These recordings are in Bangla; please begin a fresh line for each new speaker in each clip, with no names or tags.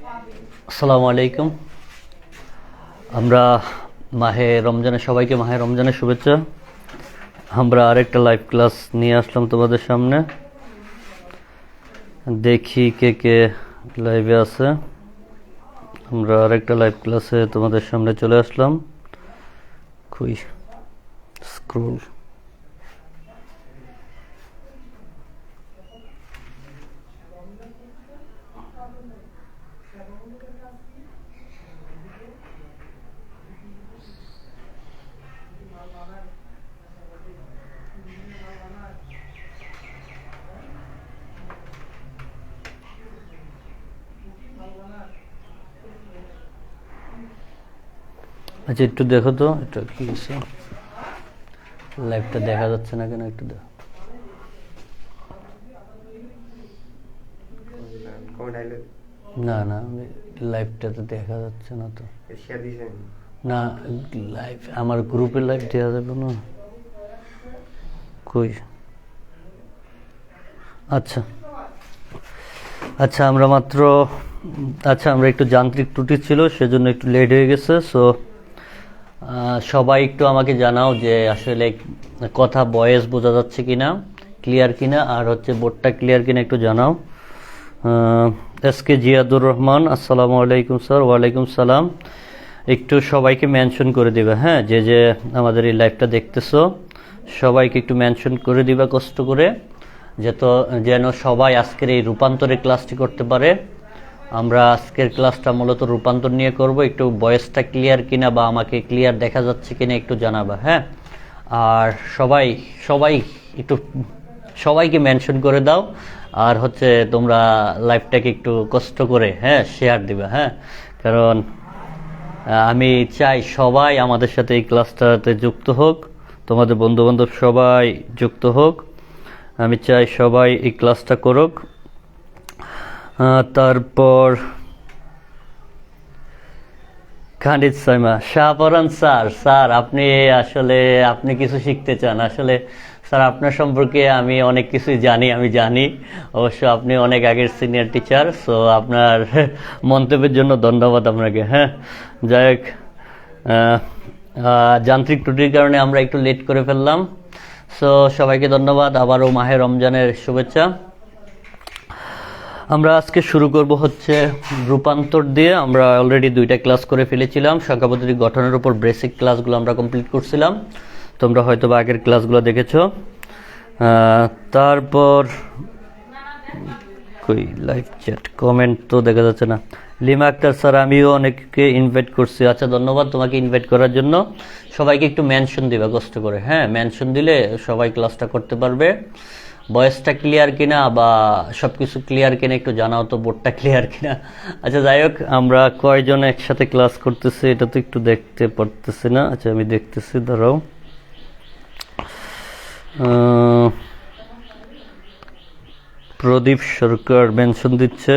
আসসালামু আলাইকুম। আমরা মাহে রমজানের সবাইকে মাহে রমজানের শুভেচ্ছা। আমরা আরেকটা লাইভ ক্লাস নিয়ে আসলাম তোমাদের সামনে। দেখি কে কে লাইভে আছে। আমরা আরেকটা লাইভ ক্লাসে তোমাদের সামনে চলে আসলাম। খুই স্ক্রোল আচ্ছা, একটু দেখো তো এটা কি হয়েছে, লাইভটা দেখা যাচ্ছে না কেন, একটু দেখো। না না, আমি লাইভটাতে দেখা যাচ্ছে না তো। না, লাইভ আমার গ্রুপে লাইভ দেওয়া যাবে না। কই? আচ্ছা আচ্ছা, আমরা একটু যান্ত্রিক ত্রুটি ছিল, সেজন্য একটু লেট হয়ে গেছে। সো সবাই একটু আমাকে জানাও যে আসলে কথা ভয়েস বোঝা যাচ্ছে কিনা, ক্লিয়ার কিনা, আর হচ্ছে বোর্ডটা ক্লিয়ার কিনা একটু জানাও। এস কে জিয়াদুর রহমান, আসসালামু আলাইকুম স্যার। ওয়ালাইকুম সালাম। একটু সবাইকে মেনশন করে দিবা, হ্যাঁ, যে আমাদের এই লাইভটা দেখতেছো সবাইকে একটু মেনশন করে দিবা কষ্ট করে, যেন সবাই আজকের এই রূপান্তরের ক্লাসটি করতে পারে। আমরা আজকের ক্লাসটা মূলত রূপান্তর নিয়ে করব। একটু ভয়েসটা ক্লিয়ার কিনা বা আমাকে ক্লিয়ার দেখা যাচ্ছে কিনা একটু জানাবা, হ্যাঁ। আর সবাই একটু সবাইকে মেনশন করে দাও। আর হচ্ছে তোমরা লাইভটাকে একটু কষ্ট করে, হ্যাঁ, শেয়ার দিবা, হ্যাঁ, কারণ আমি চাই সবাই আমাদের সাথে এই ক্লাসটাতে যুক্ত হোক, তোমাদের বন্ধুবান্ধব সবাই যুক্ত হোক। আমি চাই সবাই এই ক্লাসটা করুক। তারপর খালিদ সাইমা, শাহপরান স্যার আপনি কিছু শিখতে চান। আসলে স্যার, আপনার সম্পর্কে আমি অনেক কিছুই জানি, অবশ্য আপনি অনেক আগের সিনিয়র টিচার। সো আপনার মন্তব্যের জন্য ধন্যবাদ আপনাকে, হ্যাঁ। যাই হোক, যান্ত্রিক ত্রুটির কারণে আমরা একটু লেট করে ফেললাম। সো সবাইকে ধন্যবাদ, আবারও মাহে রমজানের শুভেচ্ছা। আমরা আজকে শুরু করব হচ্ছে রূপান্তর দিয়ে। আমরা অলরেডি 2টা ক্লাস করে ফেলেছিলাম। সংখ্যা পদ্ধতি গঠনের উপর বেসিক ক্লাসগুলো আমরা কমপ্লিট করছিলাম, তোমরা হয়তো বা আগের ক্লাসগুলো দেখেছো। তারপর কই লাইভ চ্যাট কমেন্ট তো দেখা যাচ্ছে না। লিমা আক্তার স্যার, আমিও অনেককে ইনভাইট করছি। আচ্ছা, ধন্যবাদ তোমাকে ইনভাইট করার জন্য। সবাইকে একটু মেনশন দিবা কষ্ট করে, হ্যাঁ, মেনশন দিলে সবাই ক্লাসটা করতে পারবে। ভয়েসটা ক্লিয়ার কিনা বা সব কিছু ক্লিয়ার কিনা একটু জানাও তো, বোর্ডটা ক্লিয়ার কিনা। আচ্ছা, যাই হোক, আমরা কয়জন একসাথে ক্লাস করতেছি এটা তো একটু দেখতে পারতেছি না। আচ্ছা, আমি দেখতেছি, দাঁড়াও। প্রদীপ সরকার মেনশন দিচ্ছে,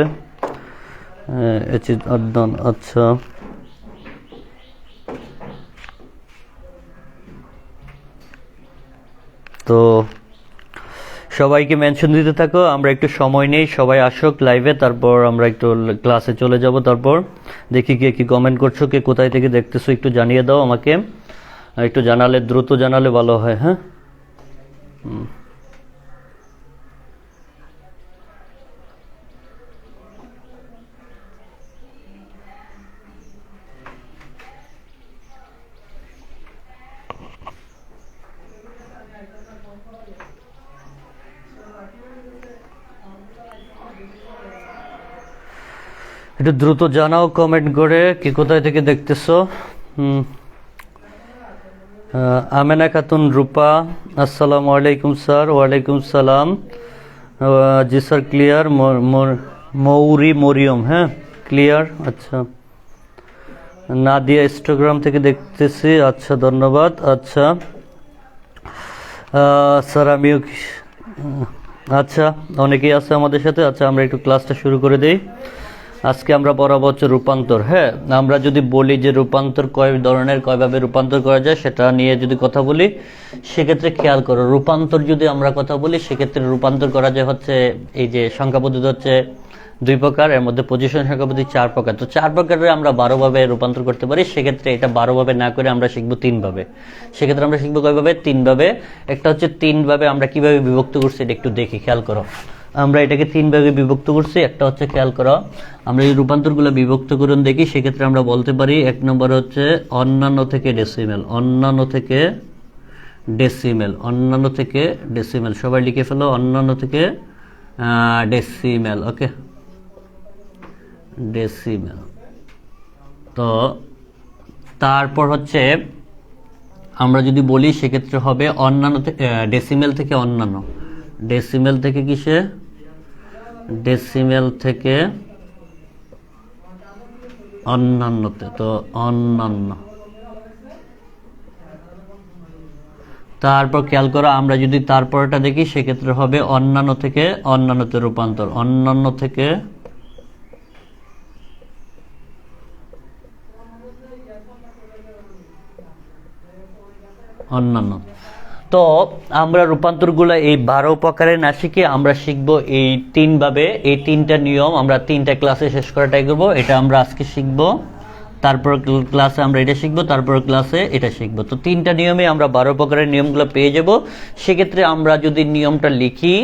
আদনান। আচ্ছা, তো সবাইকে মেনশন দিতে থাকো। আমরা একটু সময় নেই, সবাই আসুক লাইভে, তারপর আমরা একটু ক্লাসে চলে যাব। তারপর দেখি কে কি কমেন্ট করছো, কে কোথায় থেকে দেখতেছো একটু জানিয়ে দাও আমাকে। একটু জানালে, দ্রুত জানালে ভালো হয়, হ্যাঁ। একটু দ্রুত জানাও কমেন্ট করে কে কোথায় থেকে দেখতেছো। আমেনা খাতুন রূপা, আসসালামু আলাইকুম স্যার। ওয়ালাইকুম সালাম। জি স্যার, ক্লিয়ার। মৌরি মরিয়ম, হ্যাঁ, ক্লিয়ার। আচ্ছা, নাদিয়া ইনস্টাগ্রাম থেকে দেখতেছি। আচ্ছা, ধন্যবাদ। আচ্ছা স্যার, আমিও আচ্ছা, অনেকেই আছে আমাদের সাথে। আচ্ছা, আমরা একটু ক্লাসটা শুরু করে দিই। আজকে আমরা পড়াবো হচ্ছে রূপান্তর, হ্যাঁ। আমরা যদি বলি যে রূপান্তর কয়ভাবে রূপান্তর করা যায় সেটা নিয়ে যদি কথা বলি, সেক্ষেত্রে খেয়াল করো, রূপান্তর যদি আমরা কথা বলি সেক্ষেত্রে রূপান্তর করা যায় হচ্ছে এই যে সংখ্যা পদ্ধতি হচ্ছে 2 প্রকার, এর মধ্যে পজিশন সংখ্যা পদ্ধতি 4 প্রকার। তো 4 প্রকারে আমরা 12 ভাবে রূপান্তর করতে পারি। সেক্ষেত্রে এটা 12 ভাবে না করে আমরা শিখবো 3 ভাবে। সেক্ষেত্রে আমরা শিখবো কয়ভাবে? 3 ভাবে। একটা হচ্ছে 3 ভাবে আমরা কিভাবে বিভক্ত করছি এটা একটু দেখি, খেয়াল করো। আমরা এটাকে 3 ভাগে বিভক্ত করছি। একটা হচ্ছে, খেয়াল করো, আমরা এই রূপান্তরগুলো বিভক্ত করুন দেখি। সেক্ষেত্রে আমরা বলতে পারি 1 নম্বর হচ্ছে অন্যান্য থেকে ডেসিমেল, অন্যান্য থেকে ডেসিমেল, অন্যান্য থেকে ডেসিমেল। সবাই লিখে ফেলো, অন্যান্য থেকে ডেসিমেল। ওকে, ডেসিমেল। তো তারপর হচ্ছে আমরা যদি বলি সেক্ষেত্রে হবে অন্যান্য থেকে ডেসিমেল থেকে অন্যান্য, ডেসিমেল থেকে কিসে? ডেসিমেল থেকে অন্যান্যতে। তো অন্যান্য। তারপর খেয়াল করো, আমরা যদি তারপরটা দেখি সেক্ষেত্রে হবে অন্যান্য থেকে অন্যান্যতে রূপান্তর, অন্যান্য থেকে অন্যান্য। তো আমরা রূপান্তরগুলো এই 12 প্রকারে না শিখে আমরা শিখবো এই 3 ভাবে। এই 3টা নিয়ম আমরা 3টা ক্লাসে শেষ করা ট্রাই করবো। এটা আমরা আজকে শিখবো, তারপর ক্লাসে আমরা এটা শিখবো, তারপর ক্লাসে এটা শিখবো। তো 3টা নিয়মে আমরা 12 প্রকারের নিয়মগুলো পেয়ে যাব। সেক্ষেত্রে আমরা যদি নিয়মটা লিখি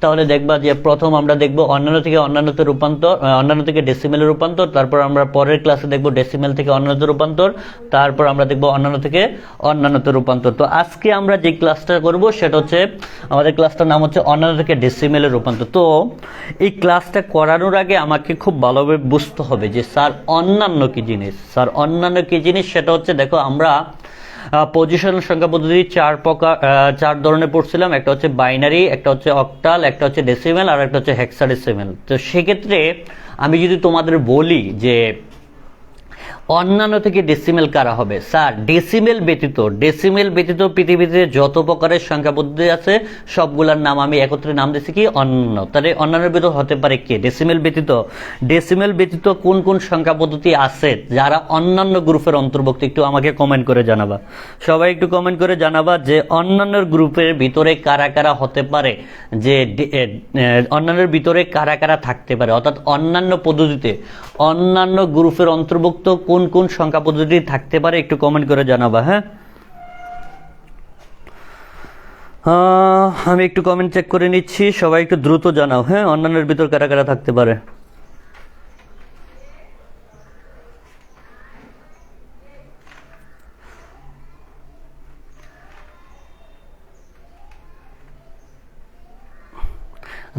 তাহলে দেখবা যে প্রথম আমরা দেখবো অন্যান্য থেকে অন্যান্যতে রূপান্তর, অন্যান্য থেকে ডেসিমেলের রূপান্তর। তারপর আমরা পরের ক্লাসে দেখবো ডেসিমেল থেকে অন্যান্যতে রূপান্তর। তারপর আমরা দেখবো অন্যান্য থেকে অন্যান্যতে রূপান্তর। তো আজকে আমরা যে ক্লাসটা করব সেটা হচ্ছে, আমাদের ক্লাসটার নাম হচ্ছে অন্যান্য থেকে ডেসিমেলের রূপান্তর। তো এই ক্লাসটা করানোর আগে আমাকে খুব ভালোভাবে বুঝতে হবে যে স্যার অন্যান্য কি জিনিস, স্যার অন্যান্য কি জিনিস। সেটা হচ্ছে, দেখো আমরা পজিশন সংখ্যা পদ্ধতি 4 প্রকার, 4 ধরনের পড়ছিলাম। একটা হচ্ছে বাইনারি, একটা হচ্ছে অক্টাল, একটা হচ্ছে ডেসিমেল, আর একটা হচ্ছে হেক্সাডেসিমেল। তো সেক্ষেত্রে আমি যদি তোমাদের বলি যে অন্যান্য থেকে ডেসিমেল কারা হবে, স্যার ডেসিমেল ব্যতীত, ডেসিমেল ব্যতীত পৃথিবীতে যত প্রকারের সংখ্যা পদ্ধতি আছে সবগুলোর নাম আমি একত্রে নাম দিচ্ছি কি? অন্যান্য। তাহলে অন্যান্যের ভিতর হতে পারে কে? ডেসিমেল ব্যতীত। ডেসিমেল ব্যতীত কোন কোন সংখ্যা পদ্ধতি আছে যারা অন্যান্য গ্রুপের অন্তর্ভুক্ত? একটু আমাকে কমেন্ট করে জানাবা, সবাই একটু কমেন্ট করে জানাবা যে অন্যান্য গ্রুপের ভিতরে কারা কারা হতে পারে, যে অন্যান্যের ভিতরে কারা কারা থাকতে পারে, অর্থাৎ অন্যান্য পদ্ধতিতে অন্যান্য গ্রুপের অন্তর্ভুক্ত কোন কোন সংখ্যা পদ্ধতি থাকতে পারে একটু কমেন্ট করে জানাবা। হ্যাঁ, আমি একটু কমেন্ট চেক করে নিচ্ছি, সবাই একটু দ্রুত জানাও। হ্যাঁ, অন্যান্যের ভিতর কারা কারা থাকতে পারে।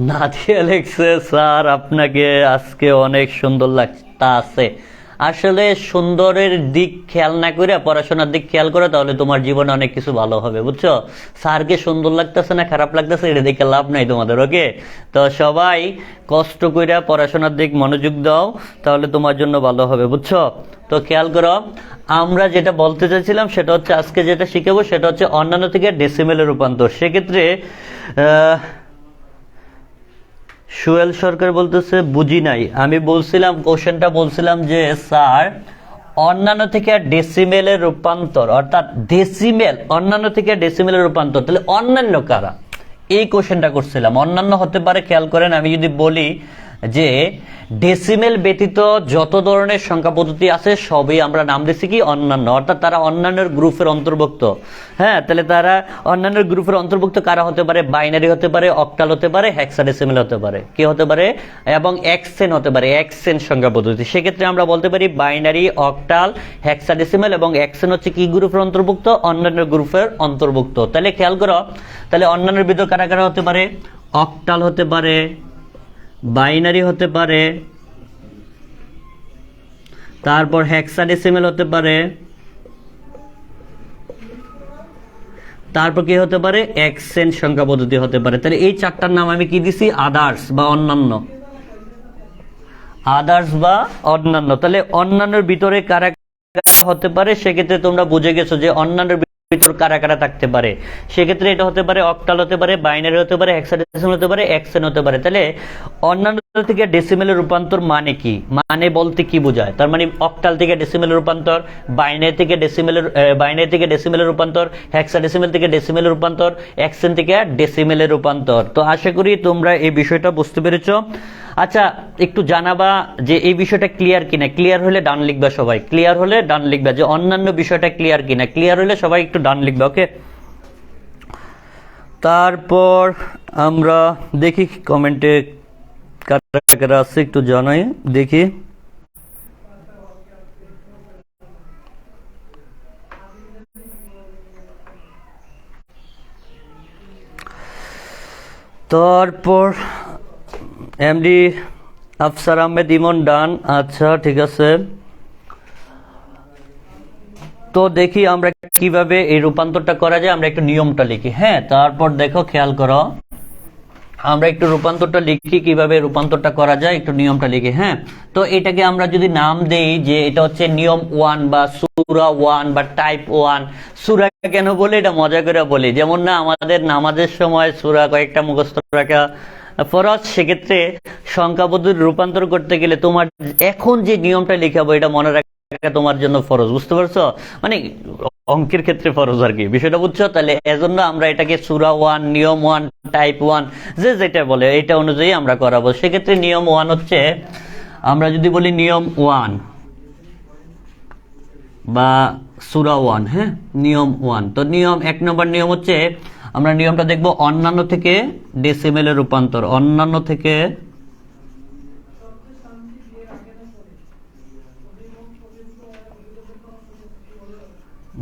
নাদিয়া লেখছে, স্যার আপনাকে আজকে অনেক সুন্দর লাগতাছে। আসলে সুন্দরের দিক খেয়াল না করে পড়াশোনার দিক খেয়াল করে, তাহলে তোমার জীবনে অনেক কিছু ভালো হবে, বুঝছো? স্যারকে সুন্দর লাগতেছে না খারাপ লাগতেছে এটা দেখে লাভ নাই তোমাদের। ওকে, তো সবাই কষ্ট করে পড়াশোনার দিক মনোযোগ দাও, তাহলে তোমার জন্য ভালো হবে, বুঝছো? তো খেয়াল করো, আমরা যেটা বলতে চাইছিলাম সেটা হচ্ছে আজকে যেটা শিখাবো সেটা হচ্ছে অন্যান্য থেকে ডেসিমেলের রূপান্তর। সেক্ষেত্রে সুয়েল সরকার বলতেছে বুঝি নাই। আমি বলছিলাম, কোশ্চেনটা বলছিলাম যে স্যার অন্যান্য থেকে ডেসিমেলের রূপান্তর, অর্থাৎ ডেসিমেল অন্যান্য থেকে ডেসিমেলের রূপান্তর, তাহলে অন্যান্য কারা? এই কোশ্চেনটা করছিলাম। অন্যান্য হতে পারে, খেয়াল করেন, আমি যদি বলি যে ডেসিমেল ব্যতীত যত ধরনের সংখ্যা পদ্ধতি আছে সবই আমরা নাম দিচ্ছি কি? অন্যান্য, অর্থাৎ তারা অন্যান্য গ্রুপের অন্তর্ভুক্ত। হ্যাঁ, তাহলে তারা অন্যান্য গ্রুপের অন্তর্ভুক্ত কারা হতে পারে? বাইনারি হতে পারে, অক্টাল হতে পারে, হেক্সাডেসিমেল হতে পারে, কি হতে পারে? এবং এক্সেন হতে পারে, এক্সেন সংখ্যা পদ্ধতি। সেক্ষেত্রে আমরা বলতে পারি বাইনারি, অক্টাল, হেক্সাডেসিমেল এবং এক্সেন হচ্ছে কি গ্রুপের অন্তর্ভুক্ত? অন্যান্য গ্রুপের অন্তর্ভুক্ত। তাহলে খেয়াল করো, তাহলে অন্যান্যের ভিতর কারা কারা হতে পারে? অক্টাল হতে পারে, বাইনারি হতে পারে, তারপর হেক্সাডেসিমেল হতে পারে, তারপর কি হতে পারে? এক্সেন সংখ্যা পদ্ধতি হতে পারে। তাহলে এই 4টার নাম আমি কি দিছি? আদার্স বা অন্যান্য, আদার্স বা অন্যান্য। তাহলে অন্যান্যের ভিতরে কারা কারা হতে পারে সেক্ষেত্রে তোমরা বুঝে গেছো যে অন্যান্যের ভিতর কারা কারা থাকতে পারে। সেক্ষেত্রে এটা হতে পারে অক্টাল হতে পারে, বাইনারি হতে পারে, হেক্সাডেসিমেল হতে পারে, এক্সেন হতে পারে। তাহলে অন্যান্য থেকে ডেসিমেলের রূপান্তর মানে কি? মানে বলতে কি বোঝায়? তার মানে অক্টাল থেকে ডেসিমেলের রূপান্তর, বাইনারি থেকে ডেসিমেলের রূপান্তর, হেক্সাডেসিমেল থেকে ডেসিমেলের রূপান্তর, এক্সেন থেকে ডেসিমেলের রূপান্তর। তো আশা করি তোমরা এই বিষয়টা বুঝতে পেরেছো। আচ্ছা, একটু জানাবা যে এই বিষয়টা ক্লিয়ার কিনা। ক্লিয়ার হলে ডান লিখবা সবাই, ক্লিয়ার হলে ডান লিখবা, যে অন্যান্য বিষয়টা ক্লিয়ার কিনা। ক্লিয়ার হলে সবাই একটু ডান লিখবা, ওকে। তারপর আমরা দেখি কমেন্টে কারা কারা আছে একটু জানাই দেখি। তারপর এমডি আফসার আহমেদ ইমন ডান, আচ্ছা ঠিক আছে। তো দেখি আমরা কিভাবে এই রূপান্তরটা করা যায়, আমরা একটু নিয়মটা লিখি। হ্যাঁ, তারপর দেখো খেয়াল করো, আমরা একটু রূপান্তরটা লিখি, কিভাবে রূপান্তরটা করা যায় একটু নিয়মটা লিখি। হ্যাঁ, তো এটাকে আমরা যদি নাম দেই যে এটা হচ্ছে নিয়ম 1 বা সূরা 1 বা টাইপ 1। সূরা কেন বলে, এটা মজা করে বলি, যেমন না আমাদের নামাজের সময় সূরা কয়েকটা মুখস্থ রাখা ফরজ, সেক্ষেত্রে সংখ্যা পদ্ধতি রূপান্তর করতে গেলে তোমার এখন যে নিয়মটা লিখাবো এটা মনে রাখা তোমার জন্য ফরজ, বুঝতে পারছো? মানে অঙ্কের ক্ষেত্রে ফরজ আর কি, বিষয়টা বুঝছো? তাহলে এজন্য আমরা এটাকে সূরা 1, নিয়ম 1, টাইপ 1 যে যেটা বলে এটা অনুযায়ী আমরা করাবো। সেক্ষেত্রে নিয়ম 1 হচ্ছে, আমরা যদি বলি নিয়ম 1 বা সূরা 1, হ্যাঁ নিয়ম 1, তো নিয়ম 1 নম্বর নিয়ম হচ্ছে, আমরা নিয়মটা দেখব অন্যান্য থেকে ডেসিমেলে রূপান্তর। অন্যান্য থেকে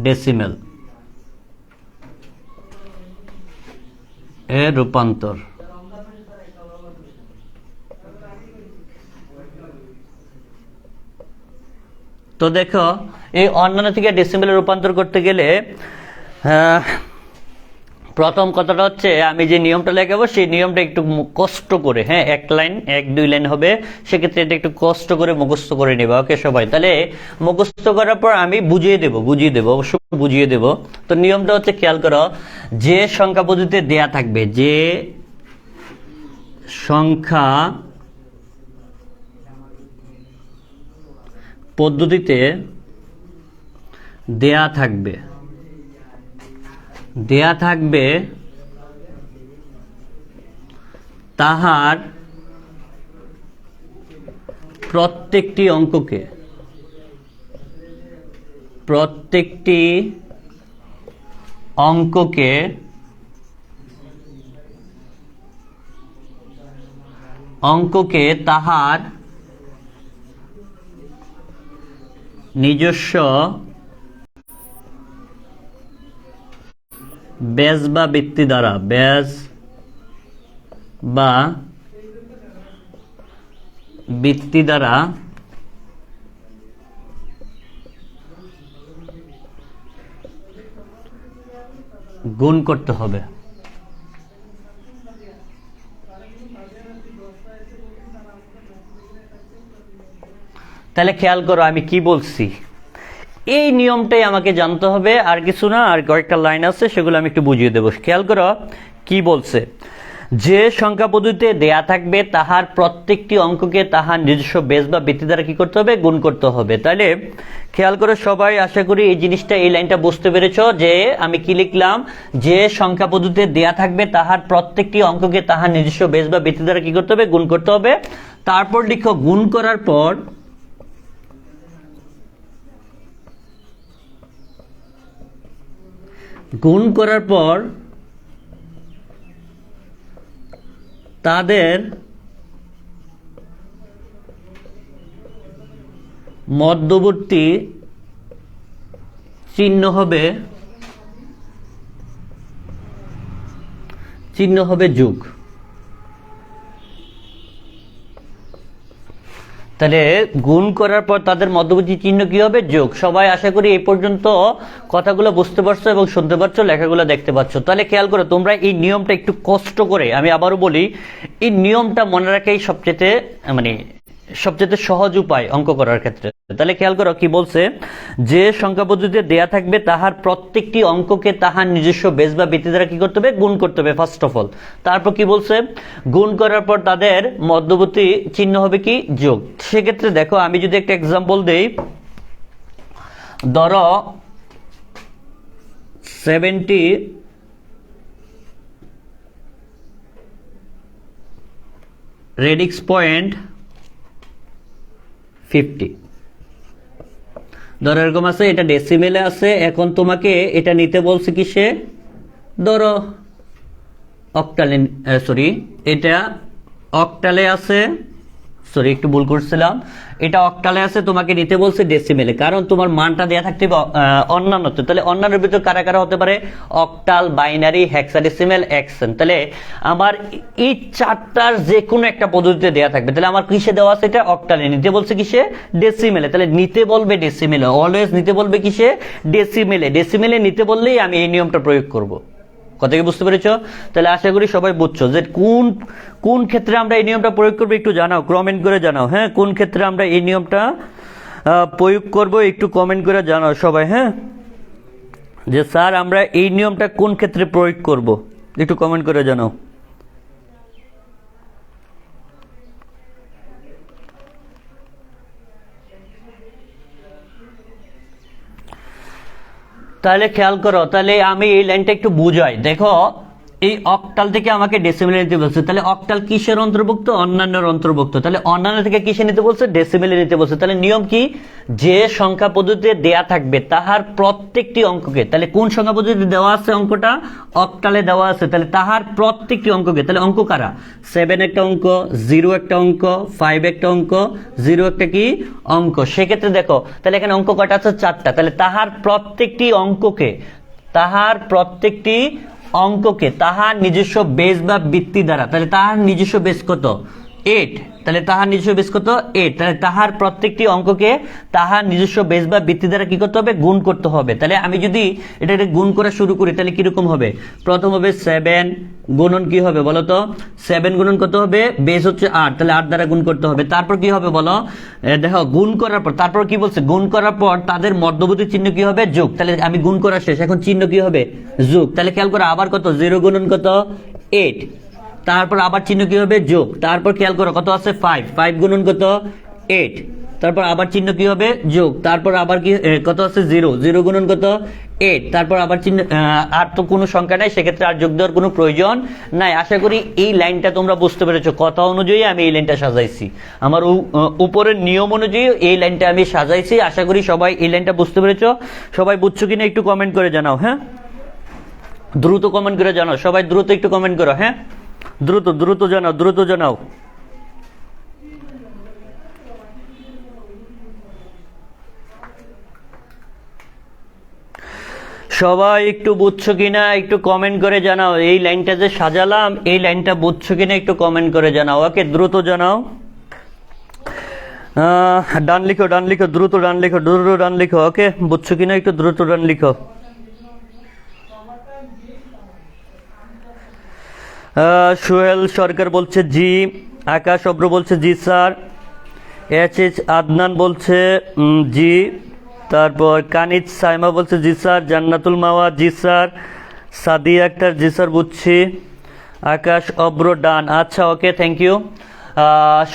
ডেসিমেল এ রূপান্তর। তো দেখো, এই অন্যান্য থেকে ডেসিমেলে রূপান্তর করতে গেলে প্রথম কথাটা হচ্ছে, আমি যে নিয়মটা লেখাবো সেই নিয়মটা একটু কষ্ট করে, হ্যাঁ 1 লাইন হবে, সেক্ষেত্রে এটা একটু কষ্ট করে মুখস্থ করে নেবা, ওকে সবাই। তাহলে মুখস্থ করার পর আমি বুঝিয়ে দেবো অবশ্য বুঝিয়ে দেবো। তো নিয়মটা হচ্ছে, খেয়াল করো, যে সংখ্যা পদ্ধতিতে দেয়া থাকবে, যে সংখ্যা পদ্ধতিতে দেয়া থাকবে তাহার প্রত্যেকটি অঙ্ককে তাহার নিজস্ব বেজ বা বৃত্তি দ্বারা গুণ করতে হবে। তাহলে খেয়াল করো আমি কি বলছি, এই নিয়মটাই আমাকে জানতে হবে, আর কিছু না। আর কয়েকটা লাইন আছে, সেগুলো আমি একটু বুঝিয়ে দেবো। খেয়াল করো কি বলছে, যে সংখ্যা পদ্ধতিতে দেয়া থাকবে তাহার প্রত্যেকটি অঙ্ককে তাহার নিজস্ব বেজ বা বৃত্তি দ্বারা কি করতে হবে, গুণ করতে হবে। তাহলে খেয়াল করে সবাই, আশা করি এই জিনিসটা, এই লাইনটা বুঝতে পেরেছো, যে আমি কি লিখলাম, যে সংখ্যা পদ্ধতিতে দেয়া থাকবে তাহার প্রত্যেকটি অঙ্ককে তাহার নিজস্ব বেজ বা বৃত্তি দ্বারা কি করতে হবে, গুণ করতে হবে। তারপর লিখো, গুণ করার পর তাদের মধ্যবর্তী চিহ্ন হবে যোগ। তাহলে গুণ করার পর তাদের মধ্যবর্তী চিহ্ন কি হবে, যোগ। সবাই আশা করি এই পর্যন্ত কথাগুলো বুঝতে পারছো এবং শুনতে পারছো, লেখাগুলো দেখতে পাচ্ছ। তাহলে খেয়াল করো, তোমরা এই নিয়মটা একটু কষ্ট করে, আমি আবারও বলি, এই নিয়মটা মনে রাখাই সবচেয়ে সহজ উপায় অঙ্ক করার ক্ষেত্রে। তাহলে খেয়াল করো কি বলছে, যে সংখ্যা পদ্ধতিতে দেয়া থাকবে তাহার প্রত্যেকটি অঙ্ককে তাহার নিজস্ব বেজ বা বৃত্তি দ্বারা কি করতে হবে, গুণ করতে হবে ফার্স্ট অফ অল। তারপর কি বলছে, গুণ করার পর তাদের মধ্যবর্তী চিহ্ন হবে কি, যোগ। সেক্ষেত্রে দেখো, আমি যদি একটা এক্সাম্পল দেই, ধরো 70 রেডিক্স পয়েন্ট 50। ধরো এরকম আছে, এটা ডেসিমেলে আছে, এখন তোমাকে এটা নিতে বলছে কিসে, ধরো অক্টালে, সরি এটা অক্টালে আছে, সরি একটু ভুল করছিলাম, এটা অক্টালে আছে, তোমাকে নিতে বলছে ডেসিমেলে, কারণ তোমার মানটা দেয়া থাকতে হবে অন্যান্যতে। তাহলে অন্যান্যের ভিতর কারা কারা হতে পারে, অক্টাল, বাইনারি, হেক্সাডেসিমেল, এক্সেন। তাহলে আমার এই চারটার যে কোনো একটা পদ্ধতিতে দেয়া থাকবে। তাহলে আমার কিসে দেওয়া আছে, এটা অক্টালে, নিতে বলছে কিসে, ডেসিমেলে। তাহলে নিতে বলবে ডেসিমেলে, অলওয়েজ নিতে বলবে কিসে, ডেসিমেলে। ডেসিমেলে নিতে বললেই আমি এই নিয়মটা প্রয়োগ করব। কথা কি বুঝতে পেরেছ? তাহলে আশা করি সবাই বুঝছো যে কোন কোন ক্ষেত্রে আমরা এই নিয়মটা প্রয়োগ করবো, একটু জানাও, কমেন্ট করে জানাও। হ্যাঁ, কোন ক্ষেত্রে আমরা এই নিয়মটা প্রয়োগ করব, একটু কমেন্ট করে জানাও সবাই। হ্যাঁ, যে স্যার আমরা এই নিয়মটা কোন ক্ষেত্রে প্রয়োগ করব, একটু কমেন্ট করে জানাও। তাহলে খেয়াল করো, তাহলে আমি এই লাইনটা একটু বুঝাই। দেখো এই অক্টাল থেকে আমাকে ডেসিমেলে নিতে বলছে, তাহলে অক্টাল কিসের অন্তর্ভুক্ত, অন্যান্যের অন্তর্ভুক্ত। তাহলে অন্যান্য থেকে কিসে নিতে বলছে, ডেসিমেলে নিতে বলছে। তাহলে নিয়ম কি, যে সংখ্যা পদ্ধতিতে দেয়া থাকবে তাহার প্রত্যেকটি অঙ্ককে, তাহলে কোন সংখ্যা পদ্ধতিতে দেওয়া আছে অঙ্কটা, অক্টালে দেওয়া আছে, তাহলে তাহার প্রত্যেকটি অঙ্ককে, তাহলে অঙ্ক কারা, 7 একটা অঙ্ক, 0 একটা অঙ্ক, 5 একটা অঙ্ক, 0 একটা কি অঙ্ক। সেক্ষেত্রে দেখো তাহলে এখানে অঙ্ক কয়টা আছে, 4টা। তাহলে তাহার প্রত্যেকটি অঙ্ককে, তাহার প্রত্যেকটি অঙ্ককে তাহার নিজস্ব বেস বা বৃত্তি দ্বারা, তাহলে তাহার নিজস্ব বেস কত, 8। তাহলে তাহার নিজস্ব বেস কত, 8। তাহলে তাহার প্রত্যেকটি অঙ্ককে তাহার নিজস্ব বেস বা বৃত্তি দ্বারা কি করতে হবে, গুণ করতে হবে। তাহলে আমি যদি এটা গুণ করা শুরু করি তাহলে কিরকম হবে, প্রথম হবে 7 গুণন কি হবে বলো তো, 7 গুণন কত হবে, বেস হচ্ছে 8, তাহলে 8 দ্বারা গুণ করতে হবে। তারপর কি হবে বলো, দেখো গুণ করার পর, তারপর কি বলছে, গুণ করার পর তাদের মধ্যবর্তী চিহ্ন কি হবে, যোগ। তাহলে আমি গুণ করা শেষ, এখন চিহ্ন কি হবে, যোগ। তাহলে খেয়াল করো আবার কত, 0 গুণন কত, 8, তারপর আবার চিহ্ন কি হবে, যোগ। তারপর খেয়াল করো কত আছে, 5 গুণন কত, 8, তারপর আবার চিহ্ন কি হবে, যোগ। তারপর আবার কি কত আছে, 0 গুণন কত, 8, তারপর আবার চিহ্ন, আর তো কোনো সংখ্যা নাই, সেক্ষেত্রে আর যোগ দেওয়ার কোনো প্রয়োজন নাই। আশা করি এই লাইনটা তোমরা বুঝতে পেরেছো। কথা অনুযায়ী আমি এই লাইনটা সাজাইছি, আমার উপরের নিয়ম অনুযায়ী এই লাইনটা আমি সাজাইছি। আশা করি সবাই এই লাইনটা বুঝতে পেরেছো। সবাই বুঝছো কিনা একটু কমেন্ট করে জানাও। হ্যাঁ, দ্রুত কমেন্ট করে জানাও, সবাই দ্রুত একটু কমেন্ট করো। হ্যাঁ, দ্রুত দ্রুত জানাও, দ্রুত জানাও। সবাই একটু বুঝছো কিনা একটু কমেন্ট করে জানাও। এই লাইনটা যে সাজালাম এই লাইনটা বুঝছো কিনা একটু কমেন্ট করে জানাও। ওকে, দ্রুত জানাও। ডান লিখো, ডান লিখো, দ্রুত ডান লিখো, দ্রুত ডান লিখো। ওকে, বুঝছো কিনা একটু দ্রুত ডান লিখো। সোহেল সরকার বলছে জি, আকাশ অব্র বলছে জি স্যার, এইচ আদনান বলছে জি, তারপর কানিজ সাইমা বলছে জি স্যার, জান্নাতুল মাওয়া জি স্যার, সাদিয়া আক্তার জি স্যার বুঝছি, আকাশ অব্র ডান। আচ্ছা, ওকে, থ্যাংক ইউ।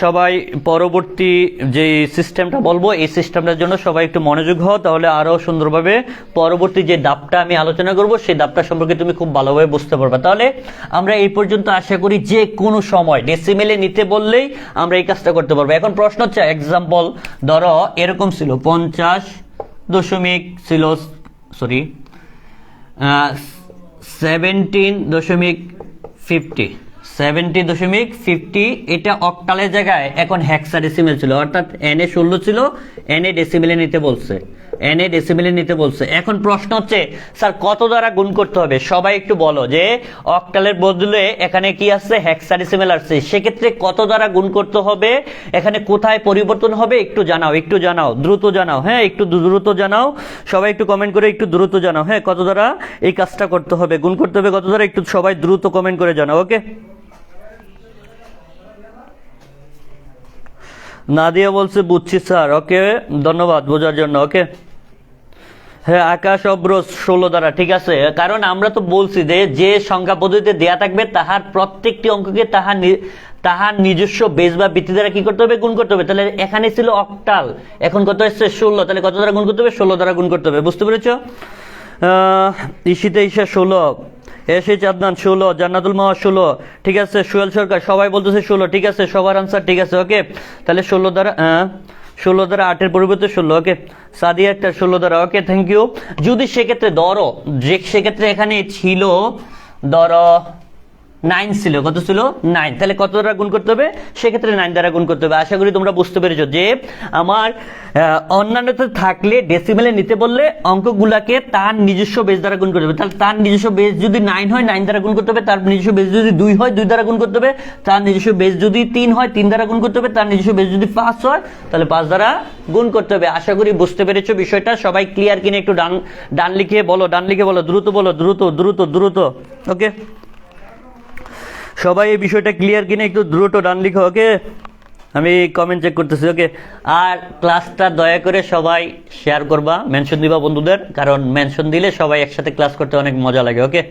সবাই পরবর্তী যে সিস্টেমটা বলবো এই সিস্টেমটার জন্য সবাই একটু মনোযোগ হও, তাহলে আরও সুন্দরভাবে পরবর্তী যে ধাপটা আমি আলোচনা করব সেই ধাপটা সম্পর্কে তুমি খুব ভালোভাবে বুঝতে পারবে। তাহলে আমরা এই পর্যন্ত আশা করি যে কোনো সময় ডেসিমেলে নিতে বললেই আমরা এই কাজটা করতে পারবো। এখন প্রশ্ন হচ্ছে, এক্সাম্পল ধরো এরকম ছিল 50 দশমিক ছিল, সরি 17.50, এটা অক্টালের জায়গায় এখন হেক্সাডেসিমেল ছিল, অর্থাৎ এন এ 16 ছিল, এন এ ডেসিমেলে নিতে বলছে, এন এ ডেসিমেলে নিতে বলছে। এখন প্রশ্ন হচ্ছে স্যার কত দ্বারা গুণ করতে হবে, সবাই একটু বলো যে অক্টালের বদলে এখানে কি আসছে, হেক্সাডেসিমেল আসছে, সেক্ষেত্রে কত দ্বারা গুণ করতে হবে, এখানে কোথায় পরিবর্তন হবে একটু জানাও, একটু জানাও, দ্রুত জানাও। হ্যাঁ, একটু দ্রুত জানাও, সবাই একটু কমেন্ট করে একটু দ্রুত জানাও। হ্যাঁ, কত দ্বারা এই কাজটা করতে হবে, গুণ করতে হবে কত দ্বারা, একটু সবাই দ্রুত কমেন্ট করে জানাও। ওকে, নাদিয়া বলছে বুঝছি স্যার। ওকে, ধন্যবাদ বোঝার জন্য। ওকে, হ্যাঁ, আকাশ অব্র 16 দ্বারা, ঠিক আছে। কারণ আমরা তো বলছি যে যে সংখ্যা পদ্ধতিতে দেয়া থাকবে তাহার প্রত্যেকটি অঙ্ককে তাহার নিজস্ব বেস বা বৃত্তি দ্বারা কি করতে হবে, গুণ করতে হবে। তাহলে এখানে ছিল অক্টাল, এখন কত এসছে 16, তাহলে কত দ্বারা গুণ করতে হবে, 16 দ্বারা গুণ করতে হবে। বুঝতে পেরেছ? ঈশিতা ঈশা 16, এসেজ আদনান 16, জান্নাতুল মাওয়া 16, ঠিক আছে। সোহেল সরকার সবাই বলতেছে 16, ঠিক আছে, সবার আনসার ঠিক আছে। ওকে, তাহলে 16 দ্বারা 8-এর পরিবর্তে 16। ওকে, সাদিয়া একটা 16 দ্বারা। ওকে, থ্যাংক ইউ। যদি সেক্ষেত্রে ধরো যে সেক্ষেত্রে এখানে ছিল ধরো 9 ছিল, কত ছিল 9, তাহলে কত দ্বারা গুণ করতে হবে? সেক্ষেত্রে 9 দ্বারা গুণ করতে হবে। আশা করি তোমরা বুঝতে পেরেছো যে আমার অন্যান্যতে থাকলে ডেসিমেলে নিতে বললে অঙ্কগুলাকে তার নিজস্ব বেস দ্বারা গুণ করতে হবে। তাহলে তার নিজস্ব বেস যদি 9 হয় 9 দ্বারা গুণ করতে হবে, তার নিজস্ব বেস যদি 2 হয় 2 দ্বারা গুণ করতে হবে, তার নিজস্ব বেস যদি 3 হয় 3 দ্বারা গুণ করতে হবে, তার নিজস্ব বেস যদি 5 হয় তাহলে 5 দ্বারা গুণ করতে হবে। আশা করি বুঝতে পেরেছো বিষয়টা। সবাই ক্লিয়ার কিনে একটু ডান লিখে বলো, দ্রুত বলো, দ্রুত। ওকে, সবাই এই বিষয়টা ক্লিয়ার কিনে একটু দ্রুত ডান লিখো। ওকে, আমি কমেন্ট চেক করতেছি। ওকে, আর ক্লাসটা দয়া করে সবাই শেয়ার করবা, মেনশন দিবা বন্ধুদের, কারণ মেনশন দিলে সবাই একসাথে ক্লাস করতে অনেক মজা লাগে। ওকে,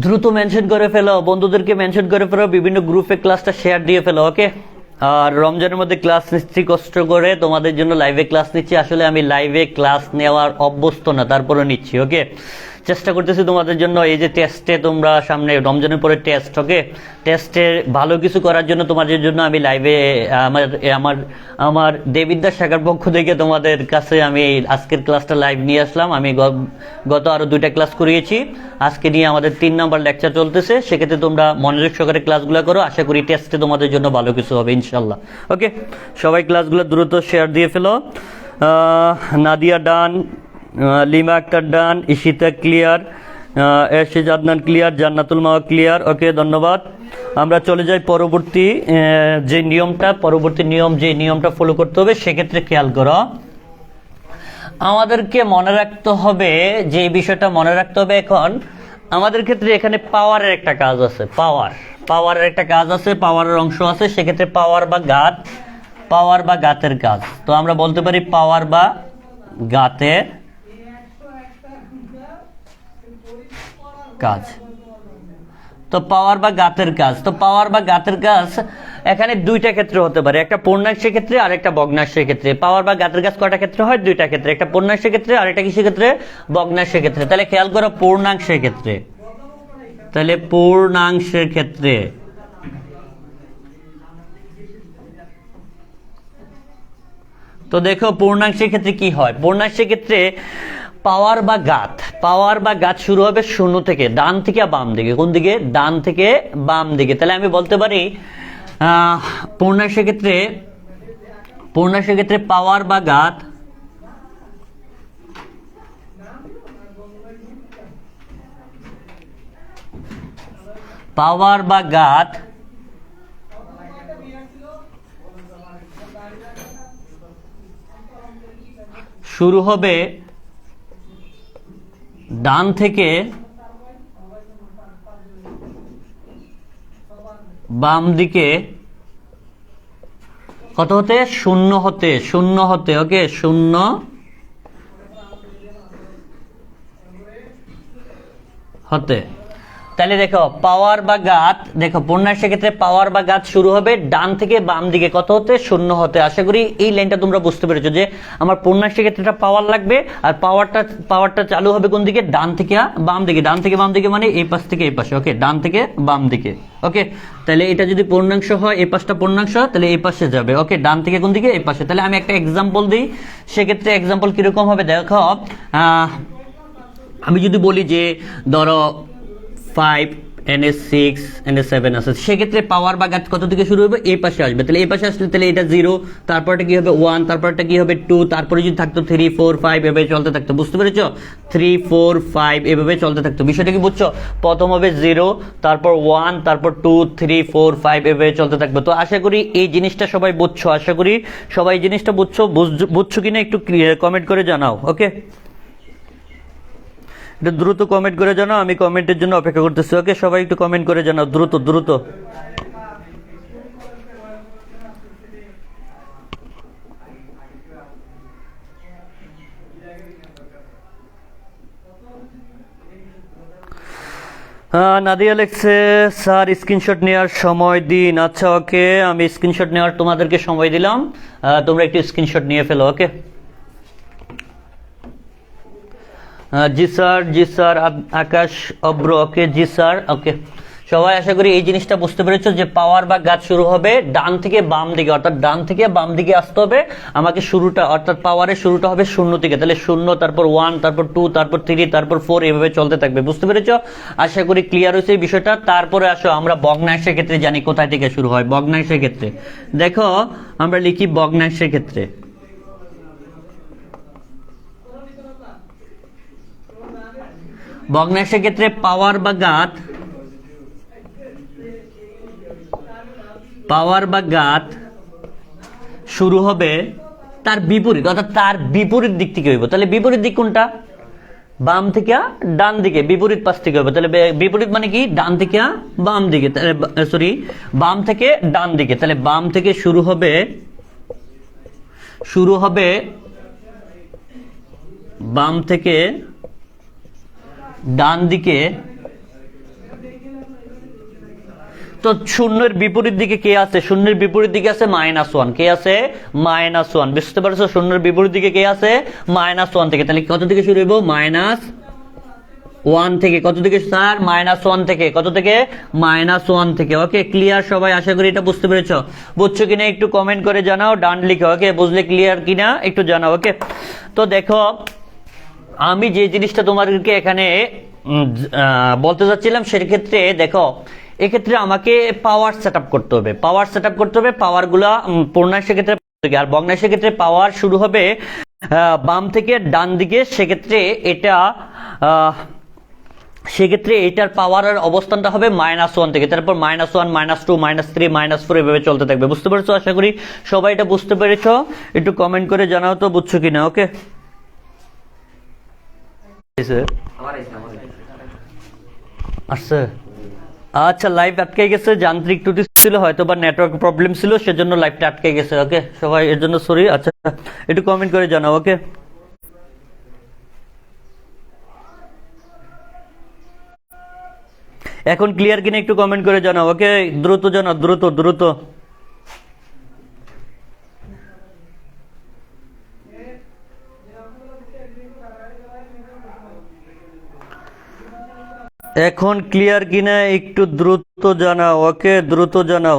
দ্রুত মেনশন করে ফেলো, বন্ধুদেরকে মেনশন করে ফেলো, বিভিন্ন গ্রুপে ক্লাসটা শেয়ার দিয়ে ফেলো। ওকে, আর রমজানের মধ্যে ক্লাস নিচ্ছি কষ্ট করে তোমাদের জন্য, লাইভে ক্লাস নিচ্ছি। আসলে আমি লাইভে ক্লাস নেওয়ার অভ্যস্ত না, তারপরে নিচ্ছি। ওকে, চেষ্টা করতেছি তোমাদের জন্য। এই যে টেস্টে তোমরা সামনে রমজানের পরে টেস্ট, ওকে, টেস্টে ভালো কিছু করার জন্য তোমাদের জন্য আমি লাইভে আমার দেবিদ্যার শাখার পক্ষ থেকে তোমাদের কাছে আমি আজকের ক্লাসটা লাইভ নিয়ে আসলাম। আমি গত আরো 2টা ক্লাস করিয়েছি, আজকে নিয়ে আমাদের 3 নাম্বার লেকচার চলতেছে। সেক্ষেত্রে তোমরা মনোযোগ সহকারে ক্লাসগুলো করো, আশা করি টেস্টে তোমাদের জন্য ভালো কিছু হবে ইনশাল্লাহ। ওকে, সবাই ক্লাসগুলো দ্রুত শেয়ার দিয়ে ফেলো। নাদিয়া ডান, লিমা আক্তার ডান, ইশিতা ক্লিয়ার, এরশিদ আদনান ক্লিয়ার, জান্নাতুল মাওয়া ক্লিয়ার। ওকে, ধন্যবাদ। আমরা চলে যাই পরবর্তী যে নিয়মটা ফলো করতে হবে। সেক্ষেত্রে খেয়াল করো, আমাদেরকে মনে রাখতে হবে যে বিষয়টা মনে রাখতে হবে। এখন আমাদের ক্ষেত্রে এখানে পাওয়ারের একটা কাজ আছে, পাওয়ারের অংশ আছে। সেক্ষেত্রে পাওয়ার বা গাতের কাজ। তো আমরা বলতে পারি পাওয়ার বা গাতের কাজ। তো পাওয়ার বা গাতের কাজ এখানে 2টা ক্ষেত্রে হতে পারে, একটা পূর্ণাংশের ক্ষেত্রে আর একটা ভগ্নাংশের ক্ষেত্রে। পাওয়ার বা গাতের কাজ কয়টা ক্ষেত্রে হয়? 2টা ক্ষেত্রে, একটা পূর্ণাংশের ক্ষেত্রে আর একটা কিসের ক্ষেত্রে? ভগ্নাংশের ক্ষেত্রে। তাহলে খেয়াল করো, পূর্ণাংশের ক্ষেত্রে তো দেখো পূর্ণাংশের ক্ষেত্রে কি হয়। পূর্ণাংশের ক্ষেত্রে পাওয়ার বা গাত শুরু হবে 0 থেকে, ডান থেকে বাম দিকে। কোন দিকে? ডান থেকে বাম দিকে। তাহলে আমি বলতে পারি পূর্ণাংশের ক্ষেত্রে পাওয়ার বা গাত শুরু হবে ডান থেকে বাম দিকে। কত হতে? 0 হতে। ওকে, 0 হতে। তাহলে দেখো পাওয়ার বা গাত, দেখো পূর্ণাংশের ক্ষেত্রে পাওয়ার বা গাত শুরু হবে ডান থেকে বাম দিকে। কত হতে? 0 হতে। আশা করি এই লাইনটা তোমরা বুঝতে পেরেছো যে আমার পূর্ণাংশের ক্ষেত্রে পাওয়ার লাগবে, আর পাওয়ারটা চালু হবে কোন দিকে? ডান থেকে বাম দিকে। ডান থেকে বাম দিকে মানে এই পাশ থেকে এই পাশে। ওকে, ডান থেকে বাম দিকে। ওকে, তাহলে এটা যদি পূর্ণাংশ হয়, এই পাশটা পূর্ণাংশ, তাহলে এই পাশে যাবে। ওকে, ডান থেকে কোন দিকে? এই পাশে। তাহলে আমি একটা এক্সাম্পল দিই। সেক্ষেত্রে এক্সাম্পল কিরকম হবে দেখো, আমি যদি বলি যে ধরো 5 NS6 NS7 আছে, সেক্ষেত্রে পাওয়ার বা গাত কত থেকে শুরু হবে? এই পাশে আসবে। তাহলে এই পাশে আসলে তাহলে এটা 0, তারপরটা কি হবে 1, তারপরটা কি হবে 2, তারপরে যদি থাকতো 3 4 5, এভাবে চলতে থাকতো। বুঝতে পেরেছো? 3 4 5 এভাবে চলতে থাকতো। বিষয়টা কি বুঝছো? প্রথম হবে 0, তারপর 1, তারপর 2 3 4 5 এভাবে চলতে থাকবে। তো আশা করি এই জিনিসটা সবাই বুঝছো, বুঝছো কিনা একটু কমেন্ট করে জানাও। ওকে, এটা দ্রুত কমেন্ট করে জানাও, আমি কমেন্টের জন্য অপেক্ষা করতেছি। ওকে, সবাই একটু কমেন্ট করে জানাও, দ্রুত। নাদিয়া লেখছে স্যার স্ক্রিনশট নেওয়ার সময় দিন। আচ্ছা, ওকে, আমি স্ক্রিনশট নেওয়ার তোমাদেরকে সময় দিলাম, তোমরা একটু স্ক্রিনশট নিয়ে ফেলো। ওকে, জি স্যার, জি স্যার। আকাশ অব্র, ওকে জি স্যার, ওকে। সবাই আশা করি এই জিনিসটা বুঝতে পেরেছো যে পাওয়ার বা গাছ শুরু হবে ডান থেকে বাম দিকে, অর্থাৎ ডান থেকে বাম দিকে আসতে হবে আমাকে। শুরুটা অর্থাৎ পাওয়ারের শুরুটা হবে শূন্য থেকে, তাহলে শূন্য, তারপর 1, তারপর 2, তারপর 3, তারপর 4, এভাবে চলতে থাকবে। বুঝতে পেরেছো? আশা করি ক্লিয়ার হয়েছে এই বিষয়টা। তারপরে আসো আমরা ভগ্নাংশের ক্ষেত্রে জানি কোথায় থেকে শুরু হয়। ভগ্নাংশের ক্ষেত্রে দেখো আমরা লিখি ভগ্নাংশের ক্ষেত্রে। ভগ্নাংশের ক্ষেত্রে পাওয়ার বা ঘাত শুরু হবে তার বিপরীত, অর্থাৎ তার বিপরীত দিক থেকে হইব। তাহলে বিপরীত দিক কোনটা? বাম থেকে ডান দিকে, বিপরীত পাশ থেকে হবে। তাহলে বিপরীত মানে কি? ডান থেকে বাম দিকে, সরি বাম থেকে ডান দিকে। তাহলে বাম থেকে শুরু হবে বাম থেকে ডান দিকে। তো শূন্যের বিপরীত দিকে কে আছে? শূন্যের বিপরীত দিকে আছে -1। কে আছে? -1। বুঝতে পারছো? শূন্যের বিপরীত দিকে কে আছে? -1 থেকে। তাহলে কত থেকে শুরু হইব? -1 থেকে। কত থেকে স্যার? -1 থেকে। কত থেকে? -1 থেকে। ওকে, ক্লিয়ার সবাই? আশা করি এটা বুঝতে পেরেছো। বুঝছো কিনা একটু কমেন্ট করে জানাও, ডান লিখো। ওকে, বুঝলে ক্লিয়ার কিনা একটু জানাও। ওকে, তো দেখো আমি যে জিনিসটা তোমাদেরকে এখানে বলতে চাচ্ছিলাম, সেক্ষেত্রে দেখো এক্ষেত্রে আমাকে পাওয়ার সেট আপ করতে হবে। পাওয়ার গুলা পূর্ণাংশের ক্ষেত্রে আর ভগ্নাংশের ক্ষেত্রে পাওয়ার শুরু হবে বাম থেকে ডান দিকে। সেক্ষেত্রে এটার পাওয়ারের অবস্থানটা হবে -1 থেকে, তারপর -1, -2, -3, -4 এভাবে চলতে থাকবে। বুঝতে পেরেছো? আশা করি সবাই এটা বুঝতে পেরেছো। একটু কমেন্ট করে জানাও তো বুঝছো কিনা। ওকে, আচ্ছা আচ্ছা, লাইভ আটকে গেছে, যান্ত্রিক ত্রুটি ছিল, হয়তো বা নেটওয়ার্ক প্রবলেম ছিল, সেজন্য লাইভটা আটকে গেছে। ওকে সবাই, এর জন্য সরি। আচ্ছা, একটু কমেন্ট করে জানাও। ওকে, এখন ক্লিয়ার কিনা একটু কমেন্ট করে জানাও। ওকে, দ্রুত জানাও, দ্রুত দ্রুত। এখন ক্লিয়ার কিনা একটু দ্রুত জানাও। ওকে, দ্রুত জানাও।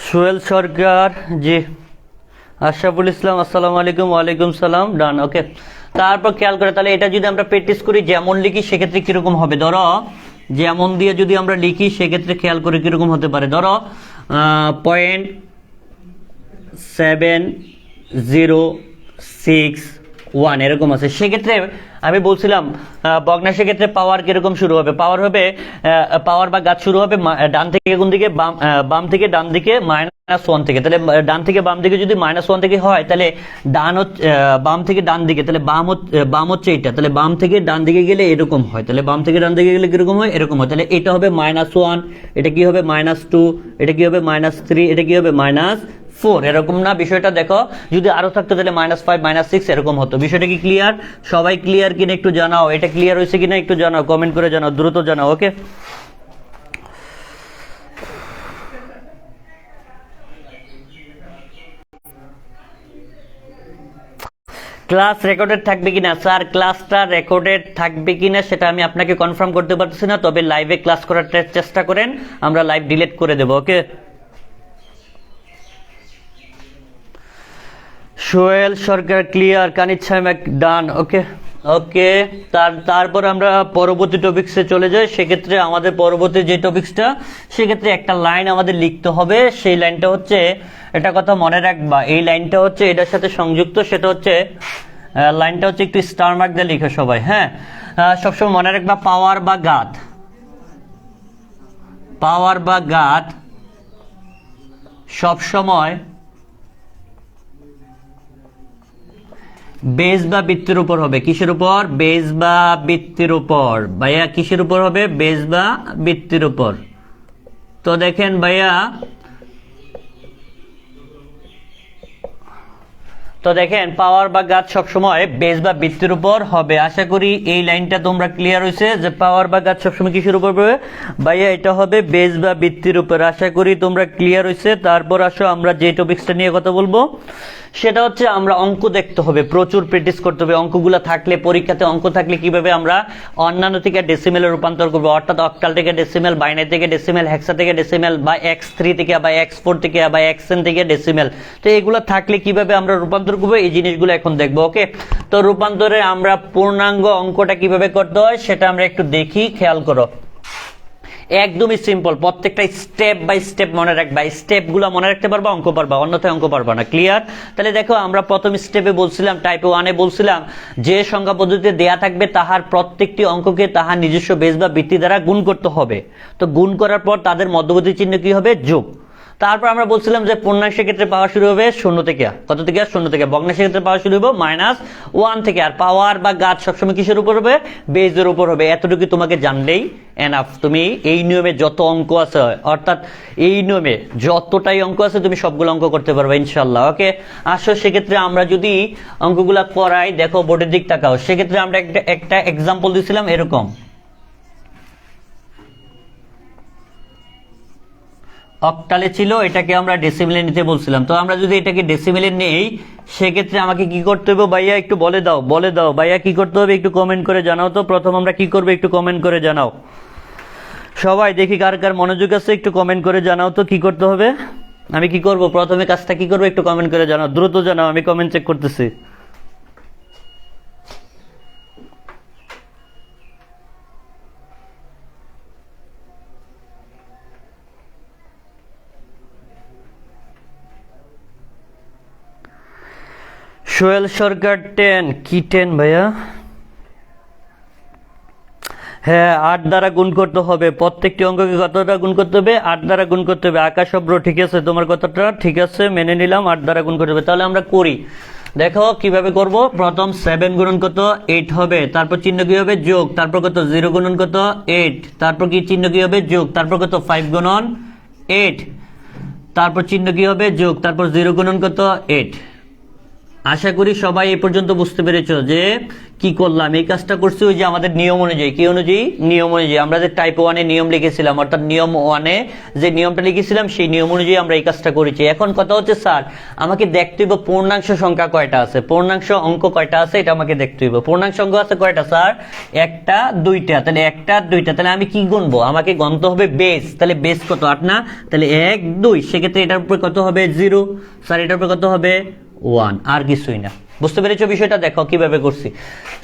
সোহেল সরকার, জি। আশরাফুল ইসলাম, আসসালামু আলাইকুম। ওয়ালাইকুম সালাম। ডান। ওকে, তারপর খেয়াল করে তাহলে এটা যদি আমরা প্র্যাকটিস করি, যেমন লিখি সেক্ষেত্রে কিরকম হবে? ধরো যেমন দিয়ে যদি আমরা লিখি সেক্ষেত্রে খেয়াল করে কিরকম হতে পারে। ধরো 0.7061 এরকম আছে। সেক্ষেত্রে আমি বলছিলাম ভগ্নাংশের ক্ষেত্রে পাওয়ার কিরকম শুরু হবে? পাওয়ার বা ঘাত শুরু হবে ডান থেকে কোন দিকে? বাম থেকে ডান দিকে, -1 থেকে। তাহলে ডান থেকে বাম দিকে যদি -1 থেকে হয়, তাহলে বাম থেকে ডান দিকে, তাহলে বাম হচ্ছে এটা। তাহলে বাম থেকে ডান দিকে গেলে এরকম হয়। তাহলে বাম থেকে ডান দিকে গেলে কিরকম হয়? এরকম হয়। তাহলে এটা হবে -1, এটা কি হবে? -2, এটা কি হবে? -3, এটা কি হবে? -4। এরকম না বিষয়টা? দেখো যদি আরো থাকতো তাহলে -5, -6 এরকম হতো। বিষয়টা কি ক্লিয়ার? সবাই ক্লিয়ার কিনা একটু জানাও। এটা ক্লিয়ার হয়েছে কিনা একটু জানাও, কমেন্ট করে জানাও, দ্রুত জানাও। ওকে, ক্লাস রেকর্ডেড থাকবে কিনা? স্যার ক্লাসটা রেকর্ডেড থাকবে কিনা সেটা আমি আপনাকে কনফার্ম করতে পারতেছি না, তবে লাইভে ক্লাস করার চেষ্টা করেন, আমরা লাইভ ডিলিট করে দেব। ওকে, সোহেল সরকার ক্লিয়ার, কানিজ সাহেব ডান। ওকে ওকে, তারপর আমরা পরবর্তী টপিক্সে চলে যাই। সেক্ষেত্রে আমাদের পরবর্তী যে টপিক্সটা, সেক্ষেত্রে একটা লাইন আমাদের লিখতে হবে। সেই লাইনটা হচ্ছে, এটা কথা মনে রাখবা, এই লাইনটা হচ্ছে এটার সাথে সংযুক্ত। সেটা হচ্ছে লাইনটা হচ্ছে একটু স্টার মার্ক দিয়ে লিখো সবাই। হ্যাঁ, সবসময় মনে রাখবা পাওয়ার বা ঘাত সবসময় বেস বা বৃত্তের উপর হবে। কিসের উপর? বেস বা বৃত্তের উপর। ভাইয়া কিসের উপর হবে? বেস বা বৃত্তের উপর। তো দেখেন ভাইয়া, পাওয়ার বা ঘাত সবসময় বেস বা বৃত্তের উপর হবে। আশা করি এই লাইনটা তোমরা ক্লিয়ার হয়েছে যে পাওয়ার বা ঘাত সবসময় কিসের উপর হবে? ভাইয়া এটা হবে বেস বা বৃত্তের উপর। আশা করি তোমরা ক্লিয়ার হয়েছে। তারপর আসো আমরা যে টপিক্সটা নিয়ে কথা বলবো, সেটা হচ্ছে আমরা অঙ্ক দেখতে হবে, প্রচুর প্র্যাকটিস করতে হবে। অঙ্কগুলো থাকলে, পরীক্ষাতে অঙ্ক থাকলে কিভাবে আমরা অন্যান্য থেকে ডেসিমেলে রূপান্তর করবো, অর্থাৎ অক্টাল থেকে ডেসিমেল, বাইনারি থেকে ডেসিমেল, হেক্সা থেকে ডেসিমেল, বা x3 থেকে বা x4 থেকে বা xn থেকে ডেসিমেল, তো এগুলো থাকলে কিভাবে আমরা রূপান্তর করবো এই জিনিসগুলো এখন দেখবো। ওকে, তো রূপান্তরে আমরা পূর্ণাঙ্গ অঙ্কটা কিভাবে করতে হয় সেটা আমরা একটু দেখি, খেয়াল করো। একদমই সিম্পল, প্রত্যেকটা স্টেপ বাই স্টেপ মনে রাখবা, স্টেপগুলো মনে রাখতে পারবা, অঙ্ক পারবা, অন্যথায় অঙ্ক পারবা না। ক্লিয়ার? তাহলে দেখো, আমরা প্রথম স্টেপে বলছিলাম, টাইপ 1-এ বলছিলাম যে সংখ্যা পদ্ধতিতে দেয়া থাকবে তাহার প্রত্যেকটি অঙ্ককে তাহার নিজস্ব বেস বা বৃত্তি দ্বারা গুণ করতে হবে। তো গুণ করার পর তাদের মধ্যবর্তী চিহ্ন কি হবে? যোগ। তারপর আমরা বলছিলাম যে পূর্ণাংশের ক্ষেত্রে পাওয়া শুরু হবে 0 থেকে, কত থেকে? 0 থেকে। ভগ্নাংশের ক্ষেত্রে পাওয়া শুরু হবে -1 থেকে। আর পাওয়ার বা ঘাত সবসময় কিসের উপর হবে? বেজের উপর হবে। এতটুকু তোমাকে জানলেই এনাফ। তুমি এই নিয়মে যত অঙ্ক আছে, অর্থাৎ এই নিয়মে যতটাই অঙ্ক আছে তুমি সবগুলো অঙ্ক করতে পারবে ইনশাল্লাহ। ওকে, আসো সেক্ষেত্রে আমরা যদি অঙ্কগুলা করাই, দেখো বোর্ডের দিক তাকাও। সেক্ষেত্রে আমরা একটা এক্সাম্পল দিয়েছিলাম এরকম, অক্টালে ছিল, এটাকে আমরা ডেসিমেলে নিতে বলছিলাম। তো আমরা যদি এটাকে ডেসিমেলে নেই, সেক্ষেত্রে আমাকে কি করতে হবে ভাইয়া একটু বলে দাও, বলে দাও ভাইয়া কি করতে হবে একটু কমেন্ট করে জানাও তো। প্রথম আমরা কি করবো একটু কমেন্ট করে জানাও সবাই, দেখি কার কার মনোযোগ আছে, একটু কমেন্ট করে জানাও তো কি করতে হবে। আমি কি করব, প্রথমে কাজটা কি করবো একটু কমেন্ট করে জানাও, দ্রুত জানাও, আমি কমেন্ট চেক করতেছি। সোহেল সরকার 10, কি 10 ভাইয়া? হ্যাঁ, 8 দ্বারা গুণ করতে হবে, প্রত্যেকটি অঙ্ককে কতটা গুণ করতে হবে? 8 দ্বারা গুণ করতে হবে। আকাশ অব্র, ঠিক আছে, তোমার কথাটা ঠিক আছে, মেনে নিলাম, 8 দ্বারা গুণ করতে হবে। তাহলে আমরা করি, দেখো কিভাবে করব। প্রথম 7 গুণন কত? 8 হবে। তারপর চিহ্ন কি হবে? যোগ। তারপর কত? 0 গুণন কত? 8। তারপর কি চিহ্ন কি হবে? যোগ। তারপর কত? 5 গুণন 8। তারপর চিহ্ন কি হবে? যোগ। তারপর 0 গুণন কত? 8। আশা করি সবাই এই পর্যন্ত বুঝতে পেরেছো যে কি করলাম। এই কাজটা করছি ওই যে আমাদের নিয়ম অনুযায়ী। কি অনুযায়ী? নিয়ম অনুযায়ী। আমরা যে টাইপ 1-এ নিয়ম লিখেছিলাম, অর্থাৎ নিয়ম 1-এ যে নিয়মটা লিখেছিলাম সেই নিয়ম অনুযায়ী আমরা এই কাজটা করেছি। এখন কথা হচ্ছে স্যার আমাকে দেখতে হইব পূর্ণাংশ সংখ্যা কয়টা আছে, পূর্ণাংশ অঙ্ক কয়টা আছে এটা আমাকে দেখতে হইব। পূর্ণাংশ অঙ্ক আছে কয়টা স্যার? 1টা 2টা। তাহলে 1টা 2টা, তাহলে আমি কি গুনবো? আমাকে গণতে হবে বেস। তাহলে বেস কত? 8 না? তাহলে 1 2, সেক্ষেত্রে এটার উপর কত হবে? 0। স্যার এটার উপর কত হবে? 1। আর কিছুই না। বুঝতে পেরেছো বিষয়টা? দেখো কিভাবে করছি।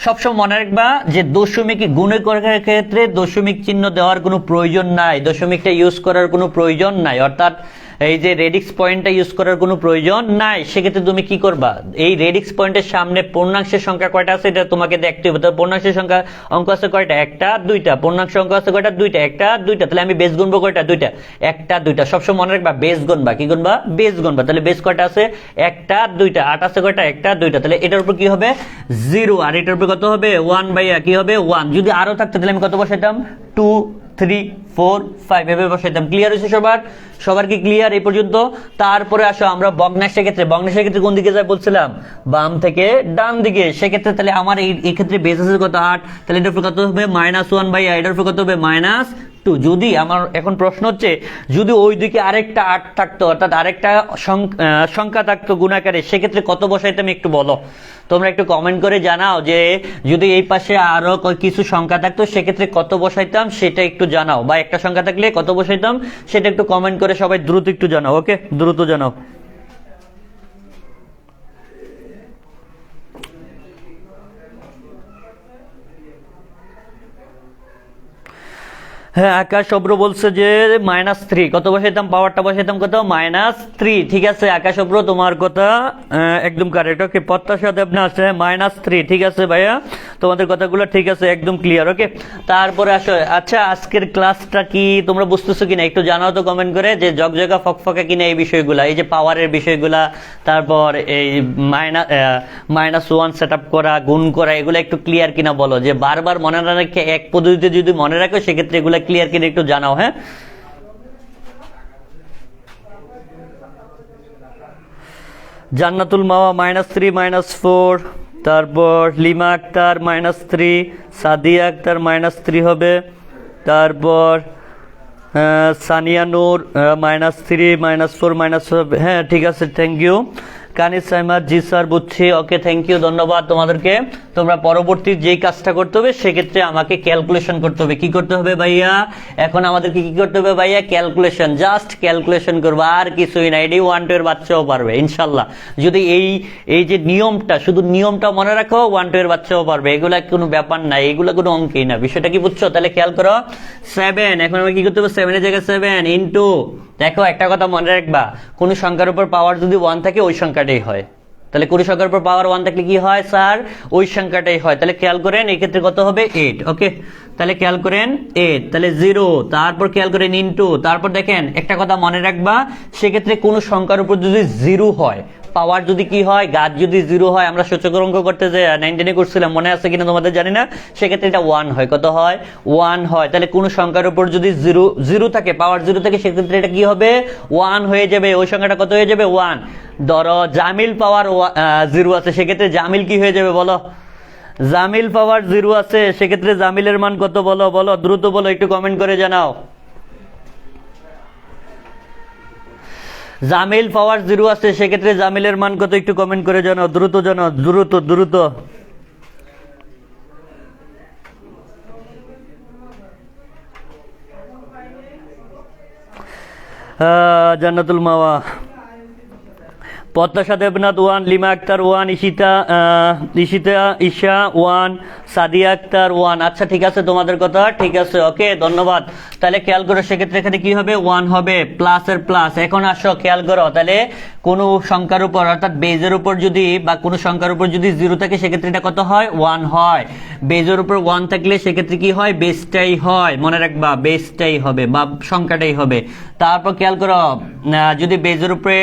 সবসময় মনে রাখবা যে দশমিক গুণে করার ক্ষেত্রে দশমিক চিহ্ন দেওয়ার কোনো প্রয়োজন নাই, দশমিকটা ইউজ করার কোনো প্রয়োজন নাই, অর্থাৎ এই যে রেডিক্স পয়েন্টটা ইউজ করার কোনো প্রয়োজন নাই। সেক্ষেত্রে তুমি কি করবা? এই রেডিক্স পয়েন্টের সামনে পূর্ণাংশের সংখ্যা কয়টা আছে এটা তোমাকে দেখতে হবে। তো পূর্ণাংশের সংখ্যা অঙ্ক আছে কয়টা? 1টা 2টা। পূর্ণাংশ অঙ্ক আছে কয়টা? 2টা। 1টা 2টা। তাহলে আমি বেস গুনবো কয়টা? 2টা। 1টা 2টা। সবসময় মনে রাখবা বেস গুনবা। কি গুনবা? বেস গুনবা। তাহলে বেস কয়টা আছে? 1টা 2টা। 8 আছে কয়টা? 1টা 2টা। তাহলে এটার উপর কি হবে? 0। আর এটার উপর কত হবে? 1 ভাইয়া। কি হবে? 1। যদি আরো থাকতো তাহলে আমি কত বসাইতাম? 2 3 4 5 এভাবে বসাইতাম। ক্লিয়ার হয়েছে সবার? সবার কি ক্লিয়ার এই পর্যন্ত? তারপরে আসো আমরা ভগ্নাংশের ক্ষেত্রে। ভগ্নাংশের ক্ষেত্রে কোন দিকে যায় বলছিলাম? বাম থেকে ডান দিকে। সেক্ষেত্রে তাহলে আমার এই ক্ষেত্রে বেস আছে কত? 8। তাহলে এটার উপর কত হবে? -1 বাই এটার উপর কত হবে? -2। যদি আমার এখন প্রশ্ন হচ্ছে যদি ওই দিকে আরেকটা 8 থাকতো, অর্থাৎ আরেকটা সংখ্যা থাকতো গুণাকারে, সেক্ষেত্রে কত বসাইতাম একটু বলো। তোমরা একটু কমেন্ট করে জানাও যে যদি এই পাশে আরো কিছু সংখ্যা থাকতো সেক্ষেত্রে কত বসাইতাম সেটা একটু জানাও, বা একটা সংখ্যা থাকলে কত বসাইতাম সেটা একটু কমেন্ট করে সবাই দ্রুত একটু জানাও। ওকে, দ্রুত জানাও। হ্যাঁ, আকাশ অব্র বলছে যে -3 কত বসাইতাম? পাওয়ারটা বসাইতাম কত? -3। ঠিক আছে আকাশ অব্র, তোমার কথা একদম কারেক্ট। ওকে, প্রত্যাশা দেবনা আছে -3। ঠিক আছে ভাইয়া, তোমাদের কথাগুলো ঠিক আছে, একদম ক্লিয়ার। ওকে, তারপরে আসো। আচ্ছা, আজকের ক্লাসটা কি তোমরা বুঝতেছো কিনা একটু জানাও তো কমেন্ট করে, যে জগজগা ফকফকা কিনা এই বিষয়গুলা, এই যে পাওয়ারের বিষয়গুলা, তারপর এই -1 সেট আপ করা, গুণ করা, এগুলো একটু ক্লিয়ার কিনা বলো। যে বারবার মনে না রেখে এক পদ্ধতিতে যদি মনে রাখো সেক্ষেত্রে এগুলো ক্লিয়ার কিনা একটু জানাও। হ্যাঁ, জান্নাতুল মাওয়া -3 -4, তারপর লিমা আক্তার -3, সাদিয়া আক্তার -3 হবে, তারপর সানিয়া নূর -3 -4 হবে। হ্যাঁ ঠিক আছে, থ্যাংক ইউ। কানিস সাইমার, জি স্যার বুঝছি, ওকে থ্যাংক ইউ, ধন্যবাদ তোমাদেরকে। তোমরা পরবর্তী যেই কাজটা করতে হবে সেক্ষেত্রে আমাকে ক্যালকুলেশন করতে হবে। কি করতে হবে ভাইয়া? এখন আমাদেরকে কি করতে হবে ভাইয়া? ক্যালকুলেশন, জাস্ট ক্যালকুলেশন করবো, আর কিছুই না। এটি 1 2 এর বাচ্চাও পারবে ইনশাল্লাহ, যদি এই যে নিয়মটা, শুধু নিয়মটা মনে রাখো, 1 2 এর বাচ্চাও পারবে। এগুলা কোনো ব্যাপার না, এগুলো কোনো অঙ্কই না। বিষয়টা কি বুঝছো? তাহলে খেয়াল করো, 7, এখন আমরা কি করতে হবে? 7 এর জায়গায় 7 ইন্টু, দেখো একটা কথা মনে রাখবা, কোন সংখ্যার উপর পাওয়ার যদি 1 থাকে ওই সংখ্যাটাই হয়। তাহলে কোন সংখ্যার উপর পাওয়ার 1 থাকলে কি হয় স্যার? ওই সংখ্যাটাই হয়। তাহলে খেয়াল করেন এই ক্ষেত্রে কত হবে? 8। ওকে, তাহলে খেয়াল করেন 8, তাহলে 0, তারপর খেয়াল করেন ইনটু, তারপর দেখেন একটা কথা মনে রাখবা, সেক্ষেত্রে কোন সংখ্যার উপর যদি 0 হয়, পাওয়ার যদি কি হয়, গাছ যদি 0 হয়, আমরা সূচকের অঙ্ক করতে যে 9 করছিলাম, মনে আছে কিনা তোমাদের জানি না, সেক্ষেত্রে এটা 1 হয়। কত হয়? 1 হয়। তাহলে কোন সংখ্যার উপর যদি 0 থাকে, পাওয়ার 0 থাকে, সেক্ষেত্রে এটা কি হবে? 1 হয়ে যাবে। ওই সংখ্যাটা কত হয়ে যাবে? 1। ধরো জামিল পাওয়ার 0 আছে, সেক্ষেত্রে জামিল কি হয়ে যাবে বলো? জামিল পাওয়ার 0 আছে, সেক্ষেত্রে জামিলের মান কত বলো? বলো, দ্রুত বলো, একটু কমেন্ট করে জানাও। জামিল পাওয়ার 0 আছে, সেক্ষেত্রে জামিলের মান কত? একটু কমেন্ট করে জানাও, দ্রুত জানাও, দ্রুত দ্রুত। জান্নাতুল মাওয়া, পদ্মা দেবনাথ 1, লিমা আক্তার 1, ঈশা 1, সাদিয়া আক্তার 1। আচ্ছা ঠিক আছে, তোমাদের কথা ঠিক আছে, ওকে ধন্যবাদ। তাহলে খেয়াল করো, সেক্ষেত্রে এখানে কি হবে? 1 হবে, প্লাসের প্লাস। এখন আসো খেয়াল করো, তাহলে কোন সংখ্যার উপর, অর্থাৎ বেজের উপর যদি, বা কোন সংখ্যার উপর যদি 0 থাকে, সেক্ষেত্রে এটা কত হয়? 1 হয়। বেজের উপর 1 থাকলে সেক্ষেত্রে কি হয়? বেসটাই হয়, মনে রাখবা, বেসটাই হবে বা সংখ্যাটাই হবে। তারপর খেয়াল করো, যদি বেজের উপরে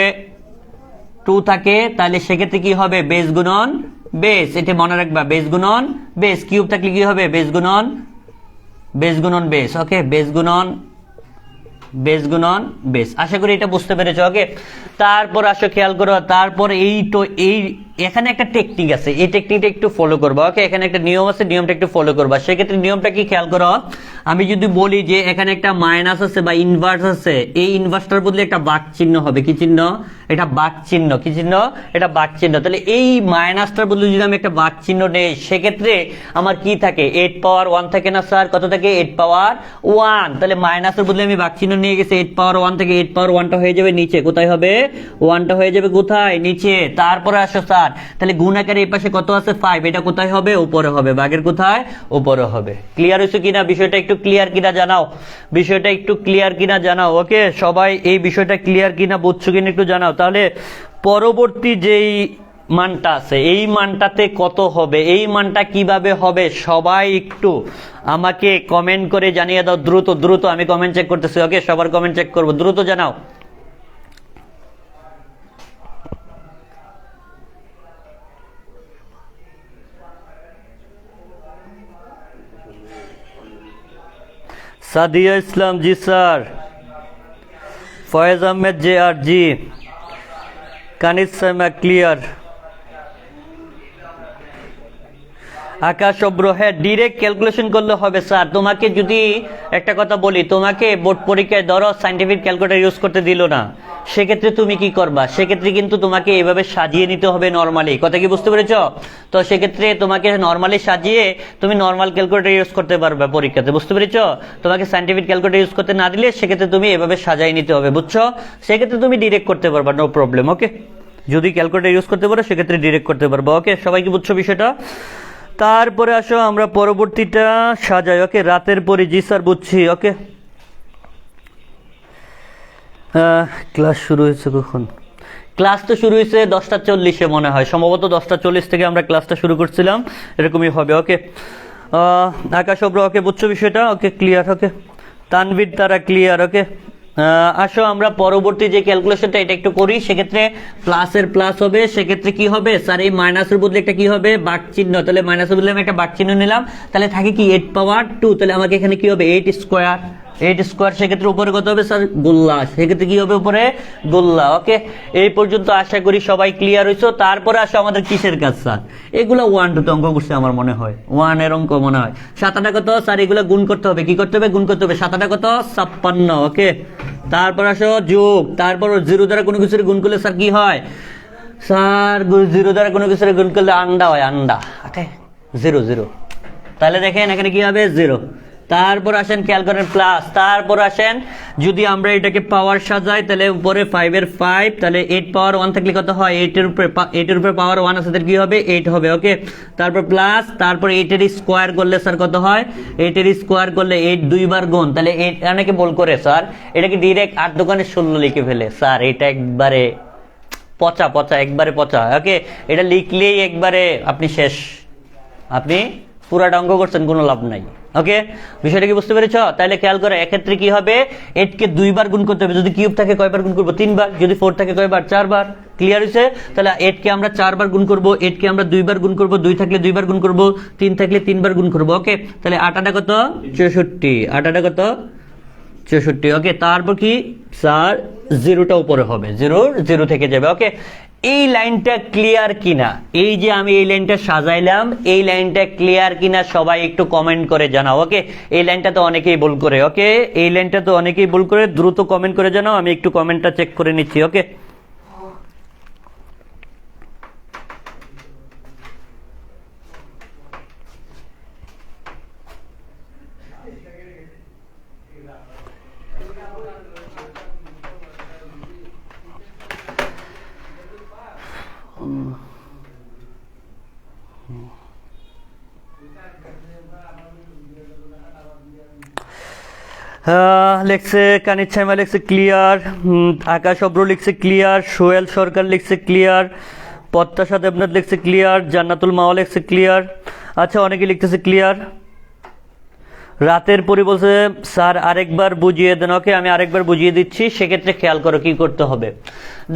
2 থাকে, তাহলে সেক্ষেত্রে কি হবে? বেস গুণন বেস, এটা মনে রাখবা, বেস গুণন বেস। কিউব থাকলে কি হবে? বেস গুণন বেস। ওকে, বেস গুণন বেস। আশা করি এটা বুঝতে পেরেছো। ওকে, তারপর আসো খেয়াল করো, তারপর এই এখানে একটা টেকনিক আছে, এই টেকনিকটা একটু ফলো করবা। ওকে, এখানে একটা নিয়ম আছে, নিয়মটা একটু ফলো করবা। সেক্ষেত্রে নিয়মটা কি খেয়াল করো, আমি যদি বলি যে এখানে একটা মাইনাস আছে বা ইনভার্স আছে, এই ইনভার্সটার বদলে একটা বাঘ চিহ্ন হবে। কি চিহ্ন? এটা বাঘ চিহ্ন। কি চিহ্ন? এটা বাঘ চিহ্ন। তাহলে এই মাইনাসটার বদলে যদি আমি একটা বাঘ চিহ্ন নেই, সেক্ষেত্রে আমার কি থাকে? 8 পাওয়ার 1 থাকে না স্যার? কত থাকে? 8 পাওয়ার 1। তাহলে মাইনাসের বদলে আমি বাঘ চিহ্ন নিয়ে গেছি, 8 পাওয়ার 1 থেকে 8 পাওয়ার 1টা হয়ে যাবে নিচে। কোথায় হবে? 1টা হয়ে যাবে কোথায়? নিচে। তারপরে আসো স্যার, তাহলে গুণ আকারে এই পাশে কত আছে? 5। এটা কোথায় হবে? উপরে হবে। বাঘের কোথায়? উপরে হবে। ক্লিয়ার হয়েছে কিনা? বিষয়টা একটু ক্লিয়ার কিনা জানাও, বিষয়টা একটু ক্লিয়ার কিনা জানাও। ওকে, সবাই এই বিষয়টা ক্লিয়ার কিনা, বুঝছো কিনা একটু জানাও। তাহলে পরবর্তী যেই মানটা আছে, এই মানটাতে কত হবে, এই মানটা কিভাবে হবে, সবাই একটু আমাকে কমেন্ট করে জানিয়ে দাও, দ্রুত দ্রুত। আমি কমেন্ট চেক করতেছি। ওকে, সবার কমেন্ট চেক করবো, দ্রুত জানাও। সাদিয়া ইসলাম, জি sir. Faiz Ahmed J R, জি। কানিস সাইমা, ক্লিয়ার। আকাশ অব্র, হ্যাঁ, ডিরেক্ট ক্যালকুলেশন করলে হবে স্যার। তোমাকে যদি একটা কথা বলি, তোমাকে বোর্ড পরীক্ষায় ধরো সাইন্টিফিক ক্যালকুলেটর ইউজ করতে দিল না, সেক্ষেত্রে তুমি কি করবা? সেক্ষেত্রে কিন্তু তোমাকে এভাবে সাজিয়ে নিতে হবে নর্মালি। কথা কি বুঝতে পেরেছ? তো সেক্ষেত্রে তোমাকে নর্মালি সাজিয়ে তুমি নর্মাল ক্যালকুলেটর ইউজ করতে পারবে পরীক্ষাতে। বুঝতে পেরেছ? তোমাকে সাইন্টিফিক ক্যালকুলেটর ইউজ করতে না দিলে সেক্ষেত্রে তুমি এভাবে সাজাই নিতে হবে, বুঝছো? সেক্ষেত্রে তুমি ডিরেক্ট করতে পারবা, নো প্রবলেম। ওকে, যদি ক্যালকুলেটর ইউজ করতে পারো সেক্ষেত্রে ডিরেক্ট করতে পারবো। ওকে, সবাই কি বুঝছো বিষয়টা? তারপরে আসো আমরা পরবর্তীটা সাজাই। ওকে, রাতের পরে, জি স্যার বুঝছি। ওকে, ক্লাস শুরু হয়েছে কখন? ক্লাস তো শুরু হয়েছে 10:40 মনে হয়, সম্ভবত 10:40 থেকে আমরা ক্লাসটা শুরু করছিলাম, এরকমই হবে। ওকে, আকাশ অব্র, ওকে বুঝছো বিষয়টা? ওকে, ক্লিয়ার। ওকে, তানভীর তারা, ক্লিয়ার। ওকে, আসো আমরা পরবর্তী যে ক্যালকুলেশনটা এটা একটু করি। সেক্ষেত্রে প্লাসের প্লাস হবে, সেক্ষেত্রে কি হবে স্যার? এই মাইনাসের বদলে একটা কি হবে? বাঘ চিহ্ন। তাহলে মাইনাসের বদলে আমি একটা বাঘ চিহ্ন নিলাম, তাহলে থাকে কি 8 পাওয়ার 2। তাহলে আমাকে এখানে কি হবে? 8 স্কোয়ার। 8 স্কোয়ার, সেক্ষেত্রে উপরে কত হবে স্যার? গোল্লা। সেক্ষেত্রে কি হবে? উপরে গোল্লা। ওকে, এই পর্যন্ত আশা করি সবাই ক্লিয়ার হয়েছো। তারপরে আসো আমাদের কিসের কাজ স্যার? এগুলো 1 2 অঙ্ক করছে আমার মনে হয়, 1 এর অঙ্ক মনে হয়। 7 কত স্যার? এগুলো গুণ করতে হবে। কি করতে হবে? গুণ করতে হবে। 7 কত? 56। ওকে, তারপর আসো যোগ, তারপর 0 দ্বারা কোনো কিছুর গুণ করলে স্যার কি হয়? স্যার জিরো দ্বারা কোনো কিছু গুণ করলে আন্ডা হয়, আন্ডা। ওকে, জিরো জিরো। তাহলে দেখেন এখানে কি হবে, জিরো। তারপর আসেন খেয়াল করেন প্লাস, তারপর আসেন যদি আমরা এটাকে পাওয়ার সাজাই তাহলে উপরে 5 এর 5, তাহলে 8 পাওয়ার 1 থাকলে কত হয়, 8 এর উপরে পাওয়ার 1 আছে তাহলে কি হবে, 8 হবে। ওকে, তারপর প্লাস, তারপর 8 এর স্কোয়ার করলে স্যার কত হয়, 8 এর স্কোয়ার করলে 8 দুইবার গুণ, তাহলে 8 অনেকে বল করে স্যার এটাকে ডিরেক্ট 8 দোকানে 16 লিখে ফেলে। স্যার এটা একবারে পচা পচা, একবারে পচা। ওকে, এটা লিখলেই একবারে আপনি শেষ, আপনি পুরাটা অঙ্ক করছেন, কোনো লাভ নাই। ওকে, বিষয়টা কি বুঝতে পেরেছ? তাহলে খেয়াল করে এক্ষেত্রে কি হবে, 8 কে দুইবার গুণ করতে হবে। যদি কিউব থাকে কয়বার গুণ করবো, 3 বার। যদি 4 থাকে কয়বার, 4 বার। ক্লিয়ার হয়েছে? তাহলে 8 কে আমরা 4 বার গুণ করবো, 8 কে আমরা দুইবার গুণ করবো, 2 থাকলে 2 বার গুণ করবো, 3 থাকলে 3 বার গুণ করবো। ওকে, তাহলে 8 কত, 64। 8 কত, 64। ওকে, তারপর কি স্যার, জিরোটা উপরে হবে, জিরো থেকে যাবে। ওকে, এই লাইনটা ক্লিয়ার কিনা, এই যে আমি এই লাইনটা সাজাইলাম, এই লাইনটা ক্লিয়ার কিনা সবাই একটু কমেন্ট করে জানাও। ওকে, এই লাইনটা তো অনেকেই ভুল করে। ওকে, এই লাইনটা তো অনেকেই ভুল করে, দ্রুত কমেন্ট করে জানাও, আমি একটু কমেন্টটা চেক করে নিচ্ছি। ওকে, লিখছে কানিজ ছাইমা, লিখছে ক্লিয়ার। আকাশ অব্র লিখছে ক্লিয়ার। সোহেল সরকার লিখছে ক্লিয়ার। পদ্মাশা দেবনাথ লিখছে ক্লিয়ার। জান্নাতুল মাওয়া লিখছে ক্লিয়ার। আচ্ছা, অনেকে লিখতেছে ক্লিয়ার। রাতের পরি বলছে স্যার আরেকবার বুঝিয়ে দেন। ওকে, আমি আরেকবার বুঝিয়ে দিচ্ছি, সেক্ষেত্রে খেয়াল করো কি করতে হবে।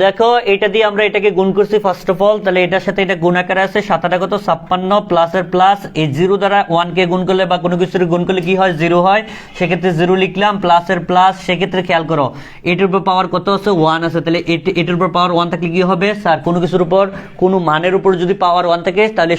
দেখো, এটা দিয়ে আমরা এটাকে গুণ করছি ফার্স্ট অফ অল, তাহলে এটার সাথে এটা গুণ আকারে আছে। 7 কত, 56, প্লাসের প্লাস, এই 0 দ্বারা 1 কে গুণ করলে বা কোনো কিছুর গুণ করলে কি হয়, 0 হয়, সেক্ষেত্রে 0 লিখলাম, প্লাসের প্লাস। সেক্ষেত্রে খেয়াল করো এটার উপর পাওয়ার কত আছে, 1 আছে, তাহলে এটার উপর পাওয়ার 1 থাকলে কি হবে স্যার, কোনো কিছুর উপর, কোনো মানের উপর যদি পাওয়ার 1 থাকে তাহলে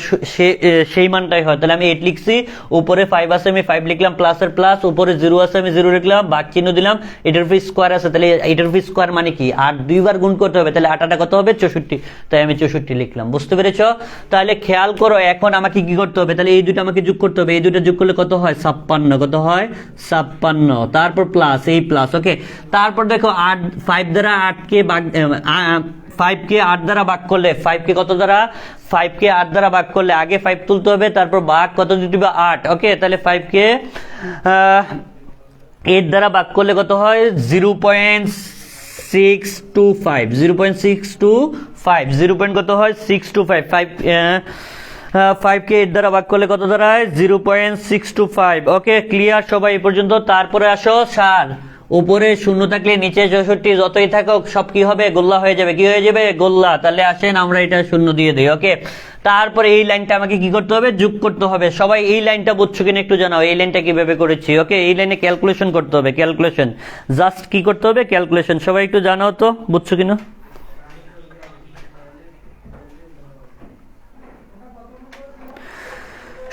সেই মানটাই হয়। তাহলে আমি 8 লিখছি, উপরে 5 আছে আমি 5 লিখলাম, প্লাসের প্লাস, উপরে 0 আছে আমি 0 লিখলাম, ভাগ চিহ্ন দিলাম, এটার উপর স্কোয়ার আছে, তাহলে এটার উপর স্কোয়ার মানে কি 8 দুইবার গুণ করতে হবে, তাহলে 8 কত হবে, 64, তাই আমি 64 লিখলাম। বুঝতে পেরেছ? তাহলে খেয়াল করো এখন আমাকে কি করতে হবে, তাহলে এই দুটো আমাকে যোগ করতে হবে, এই দুটো যোগ করলে কত হয়, 56, কত হয় 56, তারপর প্লাস, এই প্লাস। ওকে, তারপর দেখো 8, 5 দ্বারা 8 কে ভাগ, 5 কে 8 দ্বারা ভাগ করলে, 5 কে কত দ্বারা, 5 কে 8 দ্বারা ভাগ করলে আগে 5 তুলতে হবে, তারপর ভাগ কত দিতে হবে, 8। ওকে, তাহলে 5 কে 8 দ্বারা ভাগ করলে কত হয়, 0.625, 0.625, 0. কত হয়, 625, 5 কে 8 দ্বারা ভাগ করলে কত দাঁড়ায়, 0.625। ওকে, ক্লিয়ার সবাই এই পর্যন্ত? তারপরে আসো স্যার, উপরে শূন্য থাকলে নিচে 64 যতই থাকুক সব কি হবে, গোল্লা হয়ে যাবে। কি হয়ে যাবে, গোল্লা। তাহলে আসেন আমরা এটা শূন্য দিয়ে দিই। ওকে, তারপরে এই লাইনটা আমাকে কি করতে হবে, যোগ করতে হবে। সবাই এই লাইনটা বুঝছো কিনা একটু জানাও, এই লাইনটা কিভাবে করেছি। ওকে, এই লাইনে ক্যালকুলেশন করতে হবে, ক্যালকুলেশন, জাস্ট কি করতে হবে, ক্যালকুলেশন। সবাই একটু জানাও তো, বুঝছো কিনা।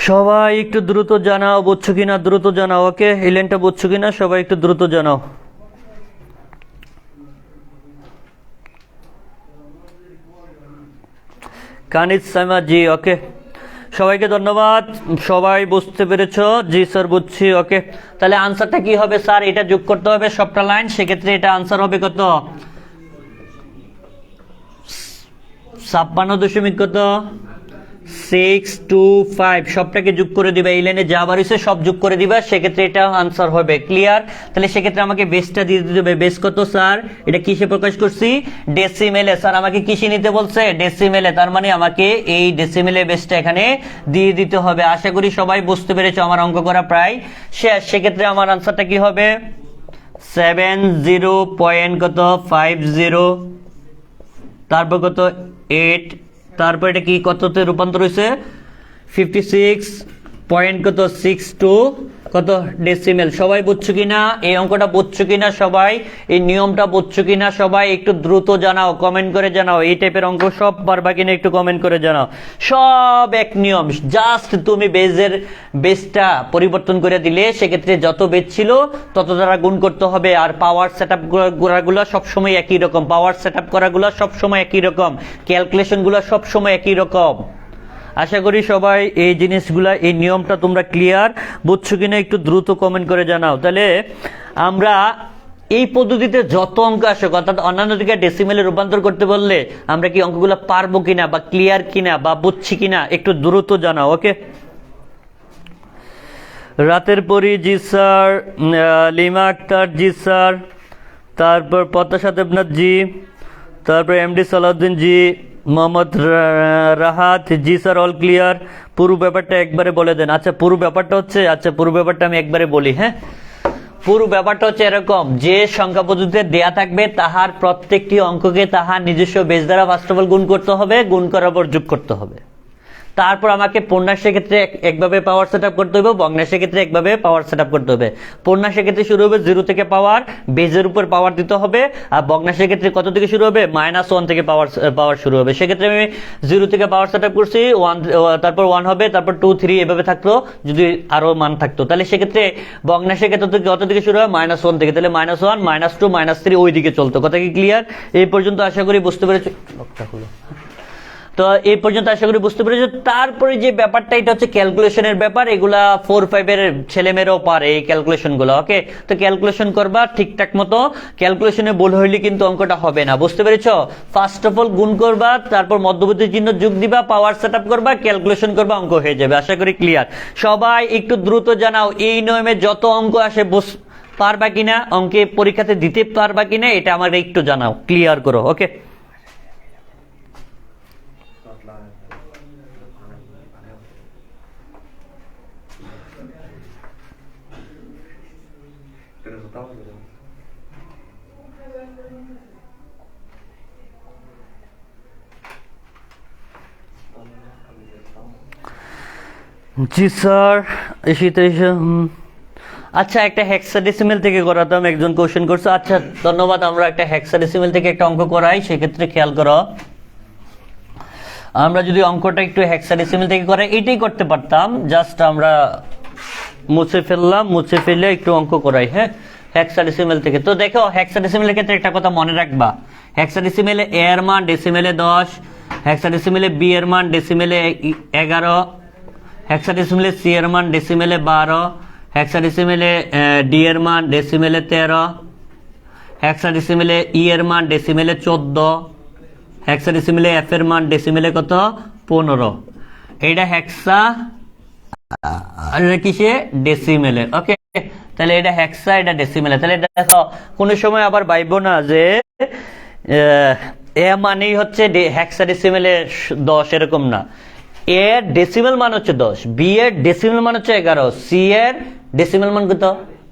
সবাই একটু দ্রুত জানাও, বুঝছো কিনা, দ্রুত জানাও। ওকে, এই লাইনটা বুঝছো কিনা, সবাই একটু দ্রুত জানাও। কানিজ সাইমা জি, ওকে, সবাইকে ধন্যবাদ, সবাই বুঝতে পেরেছ? জি স্যার বুঝছি। ওকে, তাহলে আনসারটা কি হবে স্যার, এটা যোগ করতে হবে সবটা লাইন, সেক্ষেত্রে এটা আনসার হবে কত, 56 কত, 625, সবটাকে যোগ করে দিবা, এই লাইনে যা বাড়িছে সব যোগ করে দিবা, সেক্ষেত্রে এটা আনসার হবে। ক্লিয়ার? তাহলে সেক্ষেত্রে আমাকে বেসটা দিয়ে দিতে হবে। বেস কত স্যার, এটা কিসে প্রকাশ করছি, ডেসিমেলে। স্যার আমাকে কিসে নিতে বলছে, ডেসিমেলে, তার মানে আমাকে এই ডেসিমেলে বেসটা এখানে দিয়ে দিতে হবে। আশা করি সবাই বুঝতে পেরেছো, আমার অঙ্ক করা প্রায় শেষ। সেক্ষেত্রে আমার আনসারটা কি হবে, 70.50, তারপর কত 8, তারপর এটা কি কততে রূপান্তর হয়েছে, 56 পয়েন্ট কত 62 কত ডেসিমেল। সবাই বুঝছো কিনা এই অঙ্কটা, বুঝছো কিনা সবাই এই নিয়মটা, বুঝছো কিনা সবাই একটু দ্রুত জানাও, কমেন্ট করে জানাও। এই টাইপের অঙ্ক সব পারবা কিনা একটু কমেন্ট করে জানাও। সব এক নিয়ম, জাস্ট তুমি বেসটা পরিবর্তন করে দিলে সেক্ষেত্রে যত বেস ছিল তত দ্বারা গুণ করতে হবে। আর পাওয়ার সেট আপ করাগুলো সবসময় একই রকম, পাওয়ার সেট আপ করাগুলো সবসময় একই রকম, ক্যালকুলেশনগুলো সবসময় একই রকম। আশা করি সবাই এই জিনিসগুলা, এই নিয়মটা তোমরা ক্লিয়ার, বুঝছো কিনা একটু দ্রুত কমেন্ট করে জানাও। তাহলে আমরা এই পদ্ধতিতে যত অঙ্ক আসে, অর্থাৎ অন্যান্য দিকে ডেসিমেলে রূপান্তর করতে বললে আমরা কি অঙ্কগুলো পারবো কিনা বা ক্লিয়ার কিনা বা বুঝছি কিনা একটু দ্রুত জানাও। ওকে, রাতের পরি জি স্যার, লিমা আক্তার জি স্যার, তারপর প্রত্যাশা দেবনাথ জি, তারপর এমডি সালাউদ্দিন জি, মোহাম্মদ রাহাত জি স্যার, অল ক্লিয়ার। পুরো ব্যাপারটা একবারে বলে দেন। আচ্ছা পুরো ব্যাপারটা হচ্ছে, আচ্ছা পুরো ব্যাপারটা আমি একবারে বলি। হ্যাঁ, পুরো ব্যাপারটা হচ্ছে এরকম, যে সংখ্যা পদ্ধতিতে দেয়া থাকবে তাহার প্রত্যেকটি অঙ্ককে তাহার নিজস্ব বেস দ্বারা ফার্স্ট অফ অল গুণ করতে হবে, গুণ করার পর যোগ করতে হবে। তারপর আমাকে পূর্ণাংশের ক্ষেত্রে একভাবে পাওয়ার সেট আপ করতে হবে, ভগ্নাংশের ক্ষেত্রে একভাবে পাওয়ার সেট আপ করতে হবে। পূর্ণাংশের ক্ষেত্রে শুরু হবে 0 থেকে পাওয়ার, বেজের উপর পাওয়ার দিতে হবে। আর ভগ্নাংশের ক্ষেত্রে কত থেকে শুরু হবে? -1 থেকে পাওয়ার শুরু হবে। সেক্ষেত্রে আমি 0 থেকে পাওয়ার সেট আপ করছি 1, তারপর 1 হবে, তারপর 2 3 এভাবে থাকতো যদি আরো মান থাকতো। তাহলে সেক্ষেত্রে ভগ্নাংশের ক্ষেত্রে কত থেকে শুরু হয়? -1 থেকে। তাহলে -1 -2 -3 ওই দিকে চলতো। কথা কি ক্লিয়ার? এই পর্যন্ত আশা করি বুঝতে পেরেছো। তো এই পর্যন্ত আশা করি বুঝতে পেরেছো। তারপরে যে ব্যাপারটা, এটা হচ্ছে ক্যালকুলেশনের ব্যাপার। এগুলা 4-5 এর ছেলেমেয়েরাও পারে এই ক্যালকুলেশন গুলো। ওকে, তো ক্যালকুলেশন করবা ঠিকঠাক মতো, ক্যালকুলেশনে ভুল হইলে কিন্তু অঙ্কটা হবে না। বুঝতে পেরেছো? ফার্স্ট অফ অল গুণ করবা, তারপর মধ্যবর্তী চিহ্ন যোগ দিবা, পাওয়ার সেট আপ করবা, ক্যালকুলেশন করবা, অঙ্ক হয়ে যাবে। আশা করি ক্লিয়ার। সবাই একটু দ্রুত জানাও এই নিয়মে যত অঙ্ক আসে পারবা কিনা, অঙ্কে পরীক্ষাতে দিতে পারবা কিনা, এটা আমাকে একটু জানাও, ক্লিয়ার করো। ওকে, জি স্যার। আচ্ছা, একটা হেক্সাডেসিমেল থেকে করাতাম, একজন কোশ্চেন করছে। আচ্ছা ধন্যবাদ। আমরা একটা হেক্সাডেসিমেল থেকে একটা অঙ্ক করাই, সেক্ষেত্রে খেয়াল করো, আমরা যদি অঙ্কটা একটু হেক্সাডেসিমেল থেকে করাই, এটাই করতে পারতাম, জাস্ট আমরা মুছে ফেললাম, মুছে ফেলে একটু অঙ্ক করাই। হ্যাঁ, হেক্সাডেসিমেল থেকে। তো দেখো, হেক্সাডেসিমেলের ক্ষেত্রে একটা কথা মনে রাখবা, হেক্সাডেসিমেলে এ এর মান ডেসিমেলে 10, হেক্সাডেসিমেলে বি এর মান ডেসিমেলে 11, হেক্সাডেসিমেলে সি এর মান ডেসিমেলে 12, হেক্সাডেসিমেলে ডি এর মান ডেসিমেলে 13, হেক্সাডেসিমেলে ই এর মান ডেসিমেলে 14, হেক্সাডেসিমেলে এফ এর মান ডেসিমেলে কত? 15। এইটা হেক্সা, কিসে? ডেসিমেলে। ওকে, তাহলে এটা হেক্সা, এটা ডেসিমেলে। তাহলে দেখো, কোন সময় আবার ভাইবো না যে এ মানেই হচ্ছে হেক্সাডেসিমেলে 10, এরকম না। এ এর ডেসিমেল মান হচ্ছে 10, বি এর ডেসিমেল মান হচ্ছে 11, সি এর ডেসিমেল মান কত?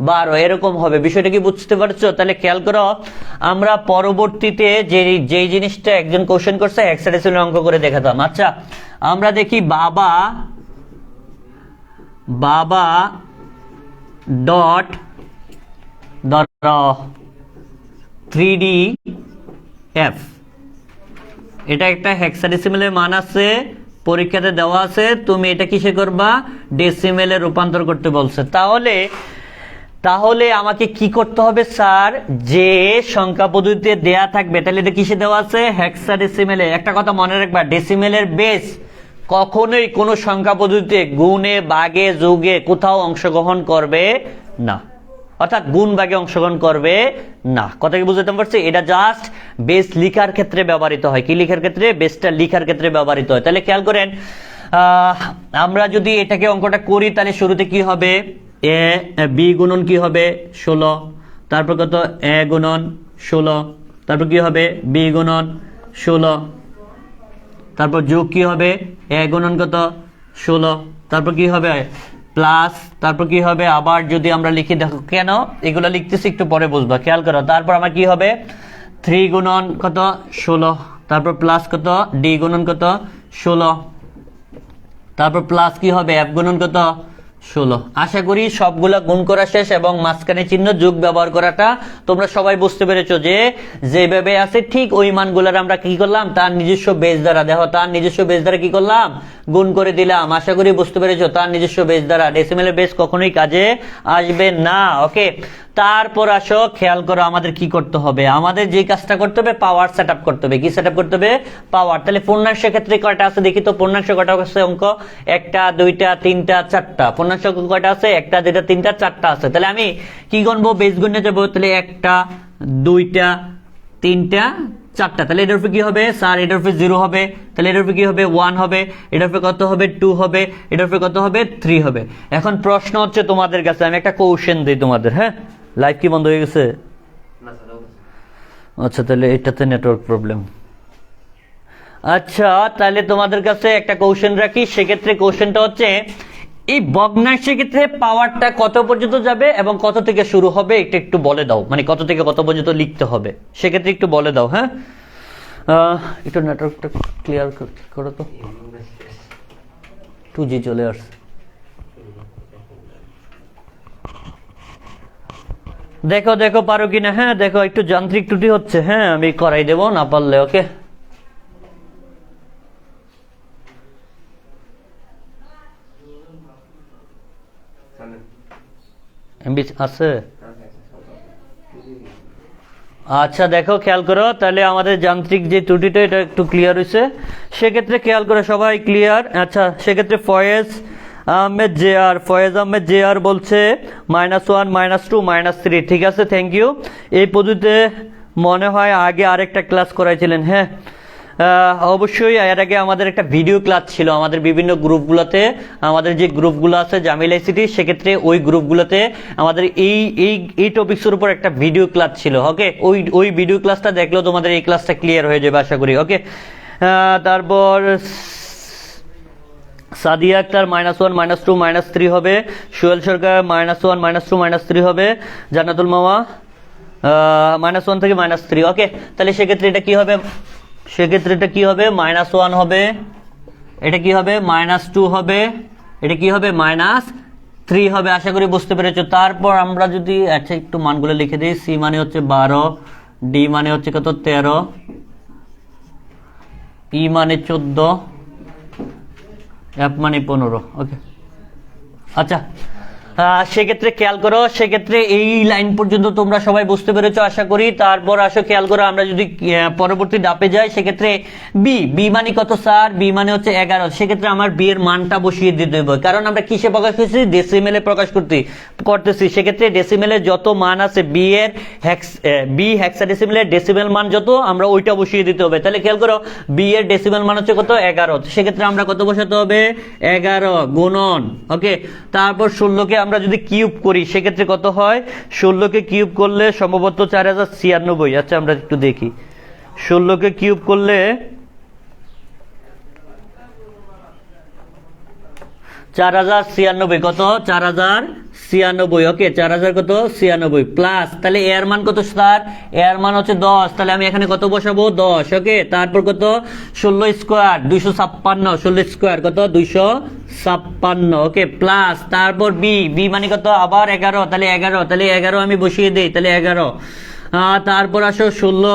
12, এরকম হবে। বিষয়টা কি বুঝতে পারছো? তাহলে খেয়াল করো, আমরা পরবর্তীতে যেই জিনিসটা একজন কোশ্চেন করছে হেক্সাডেসিমেল অঙ্ক করে দেখাতাম। আচ্ছা, আমরা দেখি বাবা ডট ধরো 3DF, এটা একটা হেক্সাডেসিমেলের মান আছে, পরীক্ষাতে দেওয়া আছে, তুমি এটা কিসে করবা? ডেসিমেলে রূপান্তর করতে বলছে। তাহলে আমাকে কি করতে হবে স্যার? যে সংখ্যা পদ্ধতিতে দেয়া থাকবে, তাহলে এটা কিসে দেওয়া আছে? হেক্সাডেসিমেলে। একটা কথা মনে রাখবা, ডেসিমেলের বেস কখনোই কোনো সংখ্যা পদ্ধতিতে গুণে, ভাগে, যোগে কোথাও অংশগ্রহণ করবে না, অর্থাৎ গুণ ভাগে অংশগ্রহণ করবে না। কথা কি বুঝতে পারছি? এটা জাস্ট বেস লিখার ক্ষেত্রে ব্যবহৃত হয়। কি লিখার ক্ষেত্রে? বেসটা লিখার ক্ষেত্রে ব্যবহৃত হয়। তাহলে খেয়াল করেন, আমরা যদি এটাকে অঙ্কটা করি, তাহলে শুরুতে কি হবে? এ বি গুণন কি হবে? 16, তারপর কত? এ গুণন 16, তারপর কি হবে? বি গুণন 16, তারপর যোগ কি হবে? এ গুণন কত? 16, তারপর কি হবে? প্লাস, তারপর কি হবে? আবার যদি আমরা লিখি, দেখো কেন এগুলো লিখতেছি একটু পরে বুঝবা, খেয়াল করো। তারপর আমার কি হবে? 3 গুণন কত? 16, তারপর প্লাস কত? ডি গুণন কত? 16, তারপর প্লাস কি হবে? এফ গুণন কত? 16। আশা করি সবগুলা গুণ করা শেষ এবং মাঝখানে চিহ্ন যোগ ব্যবহার করাটা তোমরা সবাই বুঝতে পেরেছো, যে যেভাবে আছে ঠিক ওই মানগুলার আমরা কি করলাম, তার নিজস্ব বেস দ্বারা, দেখো তার নিজস্ব বেস দ্বারা কি করলাম, গুণ করে দিলাম। আশা করি বুঝতে পেরেছো, তার নিজস্ব বেস দ্বারা। ডেসিমেলের বেস কখনোই কাজে আসবে না। ওকে, তারপর আসো খেয়াল করো আমাদের কি করতে হবে। আমাদের যে কাজটা করতে হবে, পাওয়ার সেট আপ করতে হবে। কি সেট আপ করতে হবে? পাওয়ার। তাহলে পূর্ণাংশের ক্ষেত্রে কয়টা আছে দেখি তো। পূর্ণাংশ কয়টা আছে অঙ্ক? 1টা 2টা 3টা 4টা। পূর্ণাংশ কয়টা আছে? 1টা 2টা 3টা 4টা আছে। তাহলে আমি কি গণবো? বেস গুণে যাবো। তাহলে 1টা 2টা 3টা 4টা। তাহলে এটার উপরে কি হবে স্যার? এটার উপরে 0 হবে। তাহলে এটার উপরে কি হবে? 1 হবে। এটার উপরে কত হবে? 2 হবে। এটার উপরে কত হবে? 3 হবে। এখন প্রশ্ন হচ্ছে তোমাদের কাছে, আমি একটা কোশ্চেন দিই তোমাদের। হ্যাঁ, লাইভ কি বন্ধ হয়ে গেছে? আচ্ছা, তাহলে এটাতে নেটওয়ার্ক প্রবলেম। আচ্ছা, তাহলে তোমাদের কাছে একটা কোশ্চেন রাখি। সেক্ষেত্রে কোশ্চেনটা হচ্ছে, এই ভগ্নাংশের ক্ষেত্রে পাওয়ারটা কত পর্যন্ত যাবে এবং কত থেকে শুরু হবে, এটা একটু বলে দাও। মানে কত থেকে কত পর্যন্ত লিখতে হবে, সেক্ষেত্রে একটু বলে দাও। হ্যাঁ, একটু নেটওয়ার্কটা ক্লিয়ার করো তো। 2G চলে আসছে। দেখো দেখো পারো কিনা। হ্যাঁ দেখো, একটু যান্ত্রিক ত্রুটি হচ্ছে। হ্যাঁ, আমি করাই দেবো না পারলে। ওকে, এমবি আছে। আচ্ছা দেখো, খেয়াল করো। তাহলে আমাদের যান্ত্রিক যে ত্রুটিটা, এটা একটু ক্লিয়ার হয়েছে। সেক্ষেত্রে খেয়াল করো সবাই, ক্লিয়ার? আচ্ছা, সেক্ষেত্রে ফয়েজ আহমেদ জে আর বলছে -1 -2 -3। ঠিক আছে, থ্যাংক ইউ। এই পদ্ধতিতে মনে হয় আগে আরেকটা ক্লাস করাইছিলেন। হ্যাঁ, অবশ্যই এর আগে আমাদের একটা ভিডিও ক্লাস ছিল আমাদের বিভিন্ন গ্রুপগুলোতে। আমাদের যে গ্রুপগুলো আছে জামিল আইসিটি, সেক্ষেত্রে ওই গ্রুপগুলোতে আমাদের এই এই এই টপিকসের উপর একটা ভিডিও ক্লাস ছিল। ওকে, ওই ভিডিও ক্লাসটা দেখলেও তোমাদের এই ক্লাসটা ক্লিয়ার হয়ে যাবে আশা করি। ওকে, তারপর সাদিয়া আক্তার -1 -2 -3 হবে। সোহেল সরকার -1 -2 -3 হবে। জান্নাতুল মামা -1 থেকে -3। ওকে, তাহলে সেক্ষেত্রে এটা কি হবে? সেক্ষেত্রে এটা কি হবে? -1 হবে। এটা কি হবে? -2 হবে। এটা কি হবে? -3 হবে। আশা করি বুঝতে পেরেছো। তারপর আমরা যদি আচ্ছা একটু মানগুলো লিখে দিই। সি মানে হচ্ছে 12, ডি মানে হচ্ছে কত? 13, ই মানে 14, এফ মানে 15। ওকে, আচ্ছা, সেক্ষেত্রে খেয়াল করো। সেক্ষেত্রে এই লাইন পর্যন্ত তোমরা সবাই বুঝতে পেরেছো আশা করি। তারপর আসো খেয়াল করো, আমরা যদি পরবর্তী ধাপে যাই, সেক্ষেত্রে বি মানে কত স্যার? বি মানে হচ্ছে 11। সেক্ষেত্রে আমার বি এর মানটা বসিয়ে দিতে হবে, কারণ আমরা কিসে প্রকাশ করছি? ডেসিমেলে প্রকাশ করতেছি। সেক্ষেত্রে ডেসিমেলের যত মান আছে, বি হেক্সাডেসিমেলের ডেসিমেল মান যত, আমরা ওইটা বসিয়ে দিতে হবে। তাহলে খেয়াল করো, বি এর ডেসিমেল মান হচ্ছে কত? 11। সেক্ষেত্রে আমরা কত বসাতে হবে? 11 গুণন। ওকে, তারপর 16কে আমরা যদি কিউব করি, সেক্ষেত্রে কত হয়? 16কে কিউব করলে সম্ভবত 4096। আচ্ছা, আমরা একটু দেখি। 16কে কিউব করলে 4096 কত? 4096। ওকে, 4000 কত? 96 প্লাস। তাহলে এর মান কত স্যার? এর মান হচ্ছে 10। তাহলে আমি এখানে কত বসাবো? 10। ওকে, তারপর কত? 16 স্কোয়ার 256। 16 স্কোয়ার কত? 256। ওকে, প্লাস। তারপর বি মানে কত? আবার 11। তাহলে 11। তাহলে 11 আমি বসিয়ে দেই। তাহলে 11। তারপর আসো 16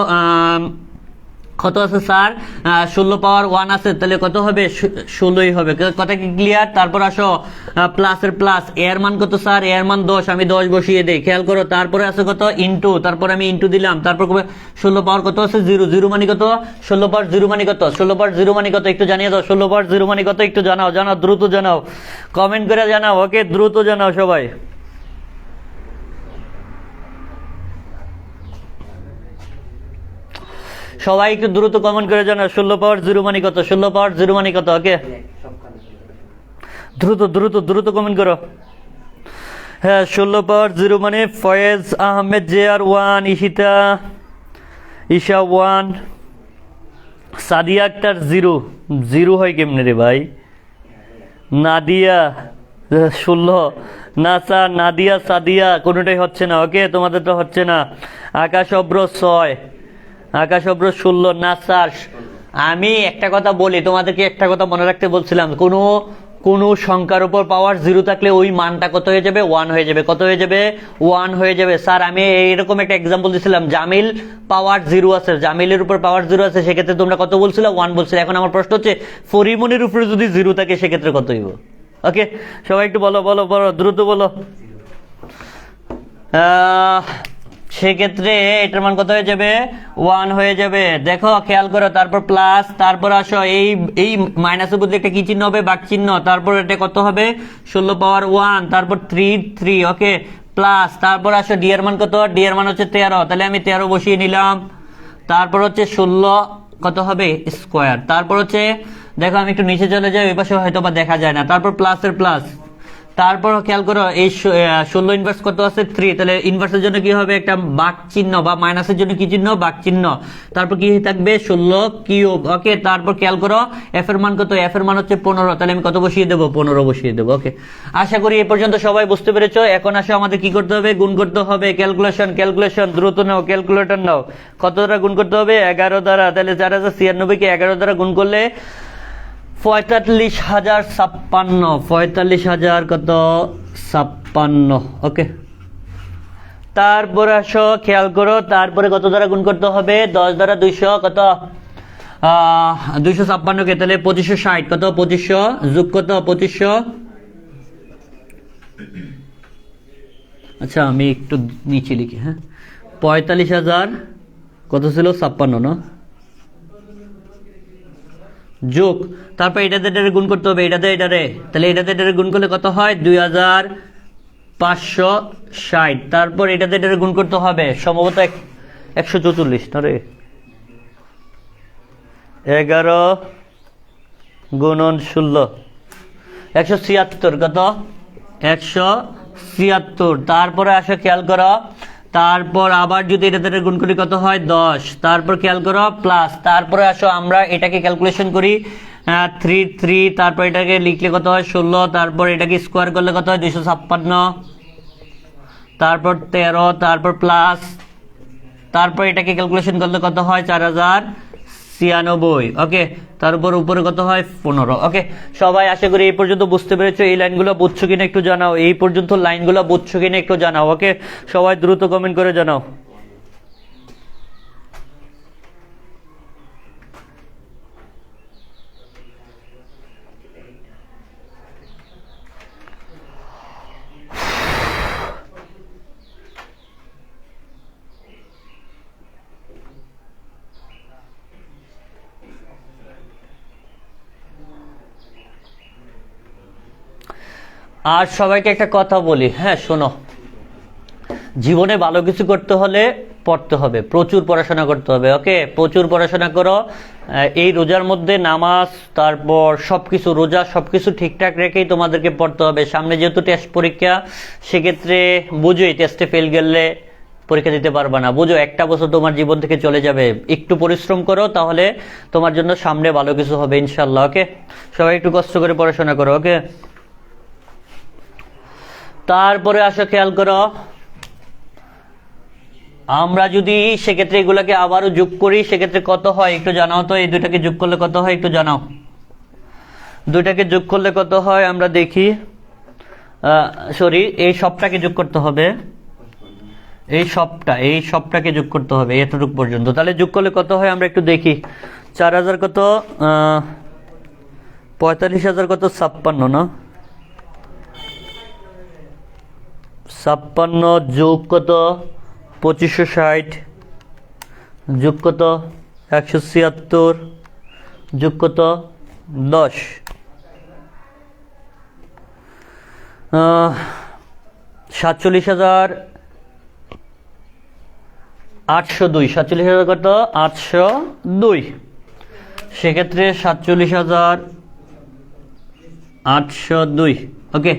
কত আছে স্যার? 16 পাওয়ার 1 আছে। তাহলে কত হবে? 16ই হবে। কথা কি ক্লিয়ার? তারপর আসো প্লাসের প্লাস। এর মান কত স্যার? এর মান 10। আমি 10 বসিয়ে দেই। খেয়াল করো, তারপরে আছে কত? ইনটু। তারপর আমি ইনটু দিলাম। তারপর 16 পাওয়ার কত আছে? 0। 0 মানে কত? 16 পাওয়ার 0 মানে কত? 16 পাওয়ার 0 মানে কত? একটু জানিয়ে দাও। 16 পাওয়ার 0 মানে কত? একটু জানাও, দ্রুত জানাও, কমেন্ট করে জানাও। ওকে, দ্রুত জানাও সবাই। সবাই একটু দ্রুত কমেন্ট করে জানাও 16 পাওয়ার 0 মানে কত? 16 পাওয়ার 0 মানে কত? ওকে, দ্রুত দ্রুত দ্রুত কমেন্ট করো। হ্যাঁ, 16 পাওয়ার 0 মানে ফয়েজ আহমেদ JR 1, ঈশা 1, সাদিয়া আক্তার 0। 0 হয় কেমনে রে ভাই? নাদিয়া 16 না স্যার, নাদিয়া সাদিয়া কোনোটাই হচ্ছে না। ওকে, তোমাদের তো হচ্ছে না। আকাশ অব্র 6, আকাশ অব্র 16 না স্যার। আমি একটা কথা বলি তোমাদেরকে, একটা কথা মনে রাখতে বলছিলাম, কোনো সংখ্যার উপর পাওয়ার 0 থাকলে ওই মানটা কত হয়ে যাবে? 1 হয়ে যাবে। কত হয়ে যাবে? 1 হয়ে যাবে। স্যার আমি এইরকম একটা এক্সাম্পল দিছিলাম, জামিল পাওয়ার 0 আছে, জামিলের উপর পাওয়ার 0 আছে, সেক্ষেত্রে তোমরা কত বলছিলে? 1 বলছিলে। এখন আমার প্রশ্ন হচ্ছে পরিমণির উপরে যদি 0 থাকে সেক্ষেত্রে কত হইব? ওকে, সবাই একটু বলো বলো বলো, দ্রুত বলো। সেক্ষেত্রে এটার মান কত হয়ে যাবে? 1 হয়ে যাবে। দেখো খেয়াল করো, তারপর প্লাস, তারপর আসো এই মাইনাসের বদলে একটা কি চিহ্ন হবে? বাক চিহ্ন। তারপর এটা কত হবে? 16 পাওয়ার 1, তারপর 3 ওকে প্লাস, তারপর আসো ডি এর মান কত? ডি এর মান হচ্ছে 13, তাহলে আমি 13 বসিয়ে নিলাম। তারপর হচ্ছে 16 কত হবে? স্কোয়ার। তারপর হচ্ছে দেখো আমি একটু নিচে চলে যাই, ওই পাশে হয়তো বা দেখা যায় না। তারপর প্লাসের প্লাস, তারপর খেয়াল করো এই 16 ইনভার্স কত আছে? 3, তাহলে ইনভার্সের জন্য কি হবে? একটা বাক চিহ্ন, বা মাইনাসের জন্য কি চিহ্ন? বাক চিহ্ন। তারপর কি থাকবে? 16 কিউব। ওকে, তারপর খেয়াল করো এফ এর মান কত? এফ এর মান হচ্ছে 15, তাহলে আমি কত বসিয়ে দেবো? 15 বসিয়ে দেবো। ওকে, আশা করি এ পর্যন্ত সবাই বুঝতে পেরেছো। এখন আসো আমাদের কি করতে হবে? গুণ করতে হবে। ক্যালকুলেশন দ্রুত নাও, ক্যালকুলেটর নাও। কত দ্বারা গুণ করতে হবে? 11 দ্বারা। তাহলে 4096 কে 11 দ্বারা গুণ করলে 45,056, 45,000 কত? 56। ওকে, তারপরে আসো খেয়াল করো, তারপরে কত দ্বারা গুণ করতে হবে? 10 দ্বারা 200 কত? 256 কে, তাহলে 2560 কত? 2500 যোগ কত? 2500। আচ্ছা আমি একটু নিচে লিখি, হ্যাঁ, 45,000 কত ছিল? 56 না? যোগ, তারপর এটাতে এটারে গুণ করতে হবে, এটাতে এটারে, তাহলে এটাতে এটারে গুণ করলে কত হয়? 2560। তারপর এটাতে এটারে গুণ করতে হবে সম্ভবত 144 না রে? 11 গুণন 16 176 কত? 176। তারপরে আসো খেয়াল করো, তারপর আবার যদি এটাতে গুণ করি কত হয়? 10। তারপর খেয়াল করো প্লাস, তারপরে আসো আমরা এটাকে ক্যালকুলেশন করি 3, তারপর এটাকে লিখলে কত হয়? 16, তারপর এটাকে স্কোয়ার করলে কত হয়? 256, তারপর 13, তারপর প্লাস, তারপর এটাকে ক্যালকুলেশন করলে কত হয়? 4096। ওকে, তারপর উপরে কত হয়? 15। ওকে, সবাই আশা করি এই পর্যন্ত বুঝতে পেরেছো। এই লাইনগুলো বুঝছো কিনা একটু জানাও, এই পর্যন্ত লাইনগুলো বুঝছো কিনা একটু জানাও। ওকে, সবাই দ্রুত কমেন্ট করে জানাও। আর সবাইকে একটা কথা বলি, হ্যাঁ শোনো, জীবনে ভালো কিছু করতে হলে পড়তে হবে, প্রচুর পড়াশোনা করতে হবে। ওকে, প্রচুর পড়াশোনা করো। এই রোজার মধ্যে নামাজ, তারপর সবকিছু, রোজা সবকিছু ঠিকঠাক রেখেই তোমাদেরকে পড়তে হবে। সামনে যেহেতু টেস্ট পরীক্ষা, সেক্ষেত্রে বুঝোই টেস্টে ফেল গেলে পরীক্ষা দিতে পারবা না। বুঝো একটা বছর তোমার জীবন থেকে চলে যাবে। একটু পরিশ্রম করো, তাহলে তোমার জন্য সামনে ভালো কিছু হবে ইনশাল্লাহ। ওকে, সবাই একটু কষ্ট করে পড়াশোনা করো। ওকে, তারপরে আসো খেয়াল করো, আমরা যদি সেক্ষেত্রে এগুলাকে আবারও যোগ করি সেক্ষেত্রে কত হয় একটু জানাও তো। এই দুইটাকে যোগ করলে কত হয় একটু জানাও। দুইটাকে যোগ করলে কত হয় আমরা দেখি। সরি, এই সবটাকে যোগ করতে হবে, এই সবটাকে যোগ করতে হবে এতটুকু পর্যন্ত। তাহলে যোগ করলে কত হয় আমরা একটু দেখি। 4000 কত? 45,000 কত? 56 না? 56 যোগ কত? 2560 যোগ কত? 176 যোগ কত? 10। 47,802। 47,000 কত? 802। সেক্ষেত্রে 47,802। ওকে,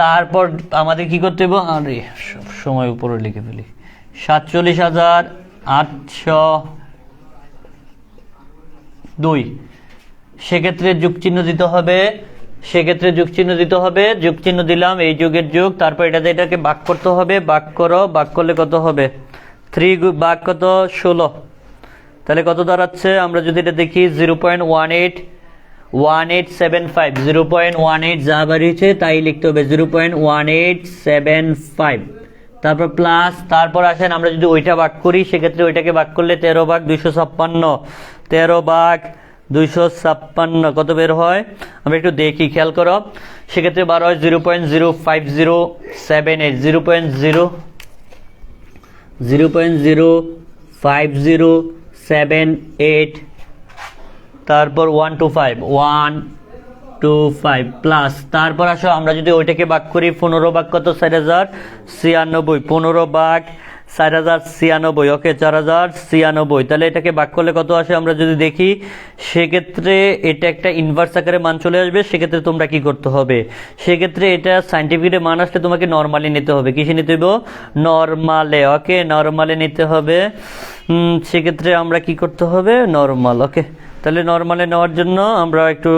তারপর আমাদের কি করতে হবে? আরে সব সময় উপরে লিখে ফেলি। 47,802। সেক্ষেত্রে যোগ চিহ্ন দিতে হবে, সেক্ষেত্রে যোগ চিহ্ন দিতে হবে। যোগ চিহ্ন দিলাম, এই যুগের যোগ। তারপর এটাকে ভাগ করতে হবে, ভাগ করো, ভাগ করলে কত হবে? 3 ভাগ কত? 16। তাহলে কত দাঁড়াচ্ছে আমরা যদি এটা দেখি? 0.18 0.1875 0.18 যা বাড়িয়েছে তাই লিখতে হবে 0.1875। তারপর প্লাস, তারপর আসেন আমরা যদি ওইটা ভাগ করি সেক্ষেত্রে ওইটাকে ভাগ করলে 13/256, 13/256 কত বের হয় আমরা একটু দেখি, খেয়াল করো। সেক্ষেত্রে বার হয় 0.05078 0.05078, তারপর 125 প্লাস, তারপর আসো আমরা যদি ওইটাকে ভাগ করি 15 কত 4096, 15/4096, ওকে 4096। তাহলে এটাকে ভাগ করলে কত আসে আমরা যদি দেখি সেক্ষেত্রে এটা একটা ইনভার্স আকারে মান চলে আসবে। সেক্ষেত্রে তোমরা কি করতে হবে, সেক্ষেত্রে এটা সাইন্টিফিক মান আসলে তোমাকে নর্মালি নিতে হবে। কিসে নিতে হবে, নর্মালে, ওকে নর্মালে নিতে হবে। সেক্ষেত্রে আমরা কি করতে হবে, নর্মাল, ওকে। তাহলে নর্মালে নেওয়ার জন্য আমরা একটু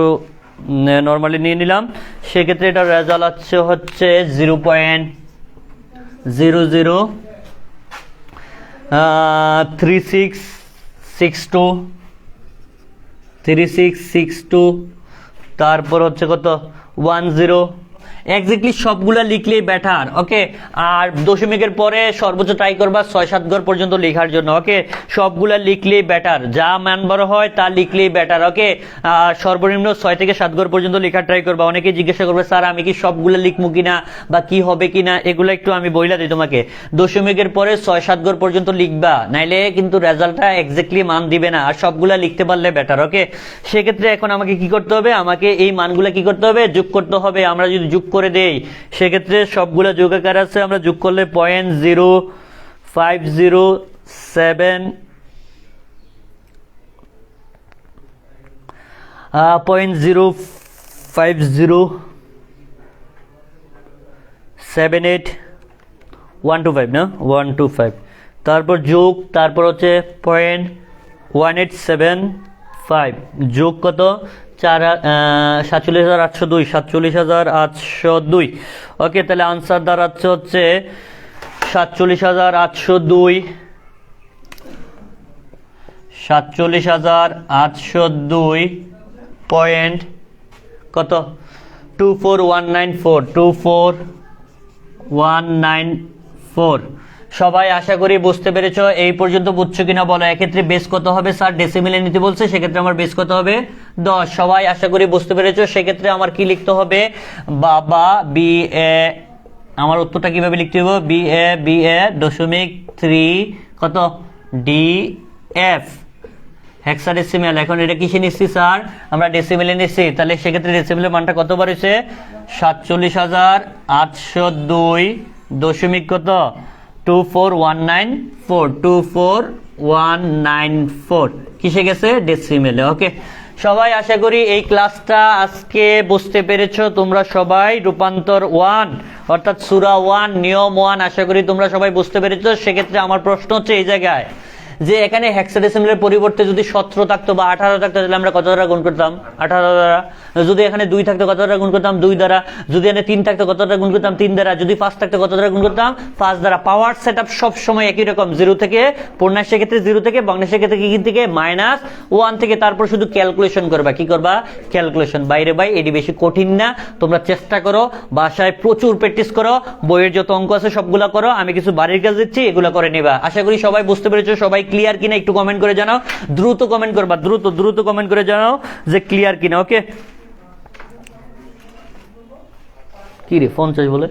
নর্মালি নিয়ে নিলাম। সেক্ষেত্রে এটা রেজাল্ট হচ্ছে 0.003662, তারপর হচ্ছে কত 10, এক্স্যাক্টলি সবগুলা লিখলেই বেটার, ওকে। আর দশমিকের পরে সর্বোচ্চ ট্রাই করবা 6-7 ঘর পর্যন্ত লেখার জন্য, ওকে। সবগুলা লিখলেই বেটার, যা মান বড় হয় তা লিখলেই বেটার, ওকে। আর সর্বনিম্ন 6 থেকে 7 ঘর পর্যন্ত লেখার ট্রাই করবা। অনেকেই জিজ্ঞাসা করবে স্যার আমি কি সবগুলা লিখবো কিনা বা কি হবে কিনা, এগুলো একটু আমি বইলা দিই তোমাকে। দশমিকের পরে 6-7 ঘর পর্যন্ত লিখবা, নাইলে কিন্তু রেজাল্টটা এক্স্যাক্টলি মান দিবে না। আর সবগুলা লিখতে পারলে বেটার, ওকে। সেক্ষেত্রে এখন আমাকে কি করতে হবে, আমাকে এই মানগুলা কি করতে হবে, যোগ করতে হবে। আমরা যদি যোগ করে দেই সেক্ষেত্রে সবগুলা যোগ আকার আছে, আমরা যোগ করলে 0.0507 0.05078 না 125, তারপর যোগ, তারপর হচ্ছে 0.1875 যোগ কত 47,802, ওকে। তাহলে আনসার দাঁড়াচ্ছে হচ্ছে 47,802 পয়েন্ট কত 24194। সবাই আশা করি বুঝতে পেরেছো। এই পর্যন্ত বুঝছো কিনা বলো। এক্ষেত্রে বেস কত হবে, স্যার ডেসিমেলে নিতে বলছে, সেক্ষেত্রে আমার বেস কত হবে 10। সবাই আশা করি বুঝতে পেরেছো। সেক্ষেত্রে আমার কি লিখতে হবে, বাবা বি এ, আমার উত্তরটা কিভাবে লিখতে হবে, বি এ দশমিক 3 কত ডি এফ হেক্সাডেসিমেল। এখন এটা কিসে নিচ্ছি স্যার, আমরা ডেসিমেলে নিচ্ছি। তাহলে সেক্ষেত্রে ডেসিমেলের মানটা কত বার হয়েছে 47,802 দশমিক কত 24194 কিসে গেছে, ডেসিমেলে, ওকে। সবাই আশা করি এই ক্লাসটা আজকে বুঝতে পেরেছো তোমরা সবাই। রূপান্তর 1 অর্থাৎ সূরা 1 নিয়ম 1 আশা করি তোমরা সবাই বুঝতে পেরেছো। সেক্ষেত্রে আমার প্রশ্ন হচ্ছে এই জায়গায় যে এখানে হেক্সাডেসিমেলের পরিবর্তে যদি 17 থাকতো বা 18 থাকতো তাহলে আমরা কত দ্বারা গুণ করতাম, 18 দ্বারা। যদি এখানে 2 থাকতো কত দ্বারা গুণ করতাম, 2 দ্বারা। যদি এখানে 3 থাকতো কত দ্বারা গুণ করতাম, 3 দ্বারা। যদি 5 থাকতো কত দ্বারা গুণ করতাম, 5 দ্বারা। পাওয়ার সেটআপ সব সময় একই রকম, 0 থেকে, পূর্ণাংশের ক্ষেত্রে 0 থেকে, ভগ্নাংশের ক্ষেত্রে কি থেকে -1 থেকে। তারপর শুধু ক্যালকুলেশন করবা, কি করবা, ক্যালকুলেশন। বাইরে ভাই এটি বেশি কঠিন না, তোমরা চেষ্টা করো, বাসায় প্রচুর প্র্যাকটিস করো, বইয়ের যত অঙ্ক আছে সবগুলা করো, আমি কিছু বাড়ির কাজ দিচ্ছি এগুলো করে নিবা। আশা করি সবাই বুঝতে পেরেছো। সবাই ক্লিয়ার কিনা একটু কমেন্ট করে জানাও, দ্রুত কমেন্ট করবা, দ্রুত কমেন্ট করে জানাও যে ক্লিয়ার কিনা, ওকে। কি রে 50 বলে,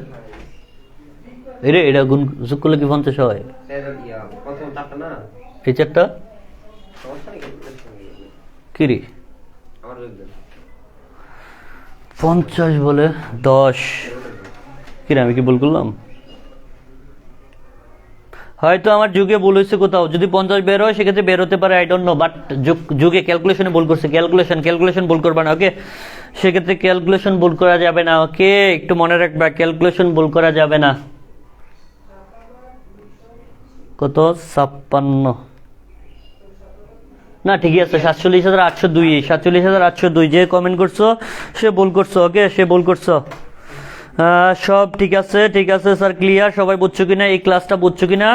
এরে এটা গুণ যোগ করলে কি 50 হয়, এই চারটা কি রে 50 বলে 10, কি রে আমি কি ভুল করলাম, হয়তো আমার যুগে ভুল হয়েছে কোথাও। যদি 50 বের হয় সেক্ষেত্রে বের হতে পারে, আই ডোন্ট নো, বাট যুগে ক্যালকুলেশনে ভুল করছে। ক্যালকুলেশন ভুল করবা না, ওকে। সেক্ষেত্রে ক্যালকুলেশন ভুল করা যাবে না, ওকে। একটু মনে রাখবা ক্যালকুলেশন ভুল করা যাবে না। কত 56 না, ঠিকই আছে 47,802। 47,802 যে কমেন্ট করছো সে ভুল করছো, ওকে, সে ভুল করছো। সব ঠিক আছে, ঠিক আছে স্যার, ক্লিয়ার। সবাই বুঝছো কিনা, এই ক্লাসটা বুঝছো কিনা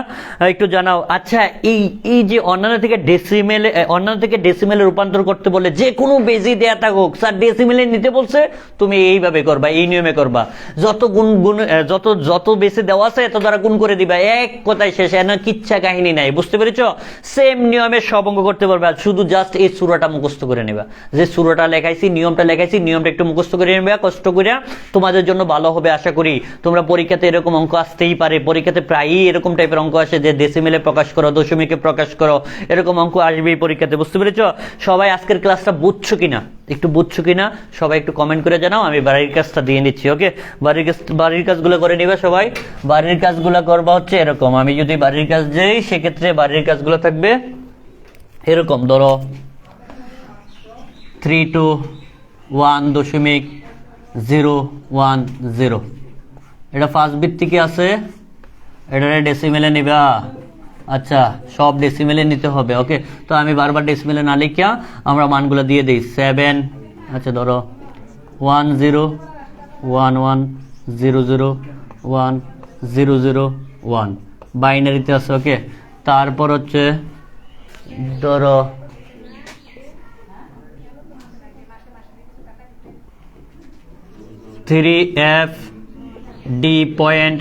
একটু জানাও। আচ্ছা, এই এই যে অন্যান্য থেকে ডেসিমেলে রূপান্তর করতে বলে, যে কোনো বেজি দেয়া থাকুক, স্যার ডেসিমেলে নিতে বলছে, তুমি এইভাবে করবা, এই নিয়মে করবা। যত যত বেশি দেওয়া আছে এত দ্বারা গুণ করে দিবা, এক কথায় শেষ, এর কিচ্ছা কাহিনী নাই, বুঝতে পেরেছো? সেম নিয়মে সব অঙ্ক করতে পারবে। আর শুধু জাস্ট এই সূরাটা মুখস্থ করে নেবা, যে সূরাটা লেখাইছি, নিয়মটা লেখাইছি, নিয়মটা একটু মুখস্থ করে নেবা কষ্ট করে, তোমাদের জন্য ভালো হবে আশা করি। তোমরা পরীক্ষাতে এরকম অঙ্ক আসতেই পারে, পরীক্ষাতে প্রায়ই এরকম টাইপের অঙ্ক আসে যে ডেসিমেলে প্রকাশ করো, দশমিকে প্রকাশ করো, এরকম অঙ্ক আসবেই পরীক্ষাতে, বুঝতে পেরেছো? সবাই আজকের ক্লাসটা বুঝছো কিনা, একটু বুঝছো কিনা সবাই একটু কমেন্ট করে জানাও, আমি বাড়ির কাজটা দিয়ে নিচ্ছি। ওকে, বাড়ির কাজগুলো করে নিবে সবাই। বাড়ির কাজগুলো করবা হচ্ছে এরকম, আমি যদি বাড়ির কাজ যাই সেক্ষেত্রে বাড়ির কাজগুলো থাকবে এরকম। ধরো 321.010, এটা ফার্স্ট ভিত্তিকে আছে, এটা ডেসিমেলে নিবা। আচ্ছা, সব ডেসিমেলে নিতে হবে। ওকে, তো আমি বারবার ডেসিমেলে না লিখিয়া আমরা মানগুলো দিয়ে দিই। 7, আচ্ছা ধরো 10011001 বাইনারিতে আছে। ওকে, তারপর হচ্ছে ধরো 3FD পয়েন্ট,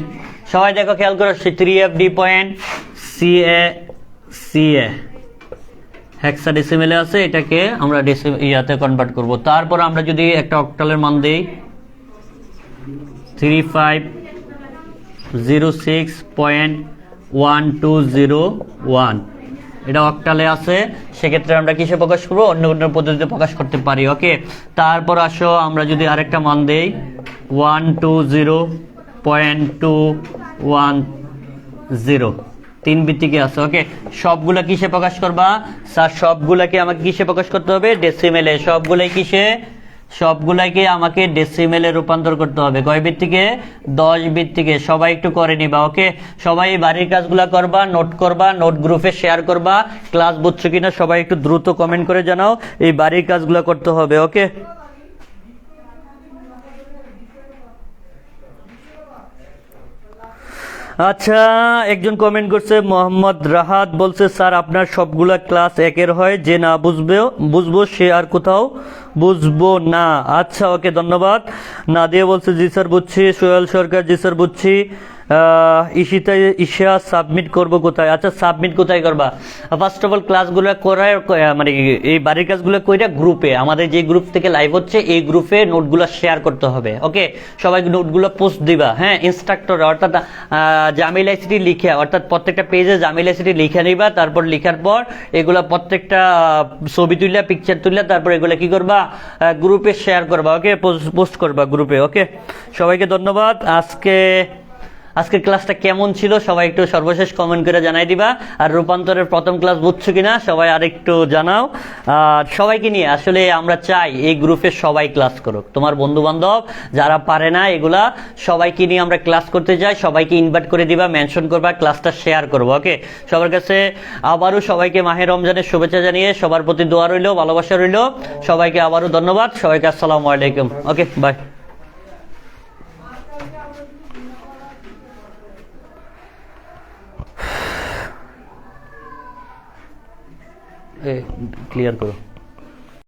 সবাই দেখো খেয়াল করো, 3FD পয়েন্ট CA হেক্সাডেসিমেলে আছে, এটাকে আমরা ইয়াতে কনভার্ট করব। তারপর আমরা যদি একটা অক্টালের মান দেই 3506.1201, এটা অক্টালে আছে, সেক্ষেত্রে আমরা কিসে প্রকাশ করবো? অন্য অন্য পদ্ধতিতে প্রকাশ করতে পারি। ওকে, তারপর আসো আমরা যদি আরেকটা মান দেই 120.210, 3 ভিত্তিকে আছে। ওকে, সবগুলা কিসে প্রকাশ করবা স্যার? সবগুলাকে আমাকে কিসে প্রকাশ করতে হবে? ডেসিমেলে। সবগুলাকে আমাকে ডেসিমেলে রূপান্তর করতে হবে। কয় ভিত্তিকে? 10 ভিত্তিকে। সবাই একটু করে নিবা। ওকে, সবাই বাড়ির কাজগুলা করবা, নোট করবা, নোট গ্রুপে শেয়ার করবা। ক্লাস বুঝছো কিনা সবাই একটু দ্রুত কমেন্ট করে জানাও, এই বাড়ির কাজগুলা করতে হবে। ওকে, আচ্ছা, একজন কমেন্ট করছে, মোহাম্মদ রাহাত বলছে, স্যার আপনার সবগুলা ক্লাস একের হয়, যে না বুঝবো সে আর কোথাও বুঝবো না। আচ্ছা, ওকে, ধন্যবাদ। নাদিয়া বলছে, জি স্যার বুঝছি। সোহেল সরকার, জি স্যার বুঝছি। ঈশা, সাবমিট করব কোথায়? আচ্ছা, সাবমিট কোথায় করবা? ফার্স্ট অফ অল ক্লাসগুলো করার মানে এই বাড়ির কাজগুলো কইরা গ্রুপে, আমাদের যে গ্রুপ থেকে লাইভ হচ্ছে এই গ্রুপে নোটগুলো শেয়ার করতে হবে। ওকে, সবাই নোটগুলো পোস্ট দিবা। হ্যাঁ, ইনস্ট্রাক্টর অর্থাৎ জামিল আইসিটি লিখে, অর্থাৎ প্রত্যেকটা পেজে জামিল আইসিটি লিখে নিবা। তারপর লিখার পর এগুলা প্রত্যেকটা ছবি তুললা, পিকচার তুললা, তারপর এগুলো কি করবা? গ্রুপে শেয়ার করবা। ওকে, পোস্ট করবা গ্রুপে। ওকে, সবাইকে ধন্যবাদ। আজকের ক্লাসটা কেমন ছিল সবাই একটু সর্বশেষ কমেন্ট করে জানাই দিবা। আর রূপান্তরের প্রথম ক্লাস বুঝছো কিনা সবাই আরেকটু জানাও। আর সবাইকে নিয়ে আসলে আমরা চাই এই গ্রুপে সবাই ক্লাস করুক, তোমার বন্ধু বান্ধব যারা পারে না এগুলা সবাইকে নিয়ে আমরা ক্লাস করতে চাই। সবাইকে ইনভাইট করে দিবা, মেনশন করবা, ক্লাসটা শেয়ার করবো। ওকে, সবার কাছে আবারও সবাইকে মাহে রমজানের শুভেচ্ছা জানিয়ে সবার প্রতি দোয়া রইল, ভালোবাসা রইল। সবাইকে আবারও ধন্যবাদ, সবাইকে আসসালামু আলাইকুম। ওকে, বাই। ক্লিয়ার করো।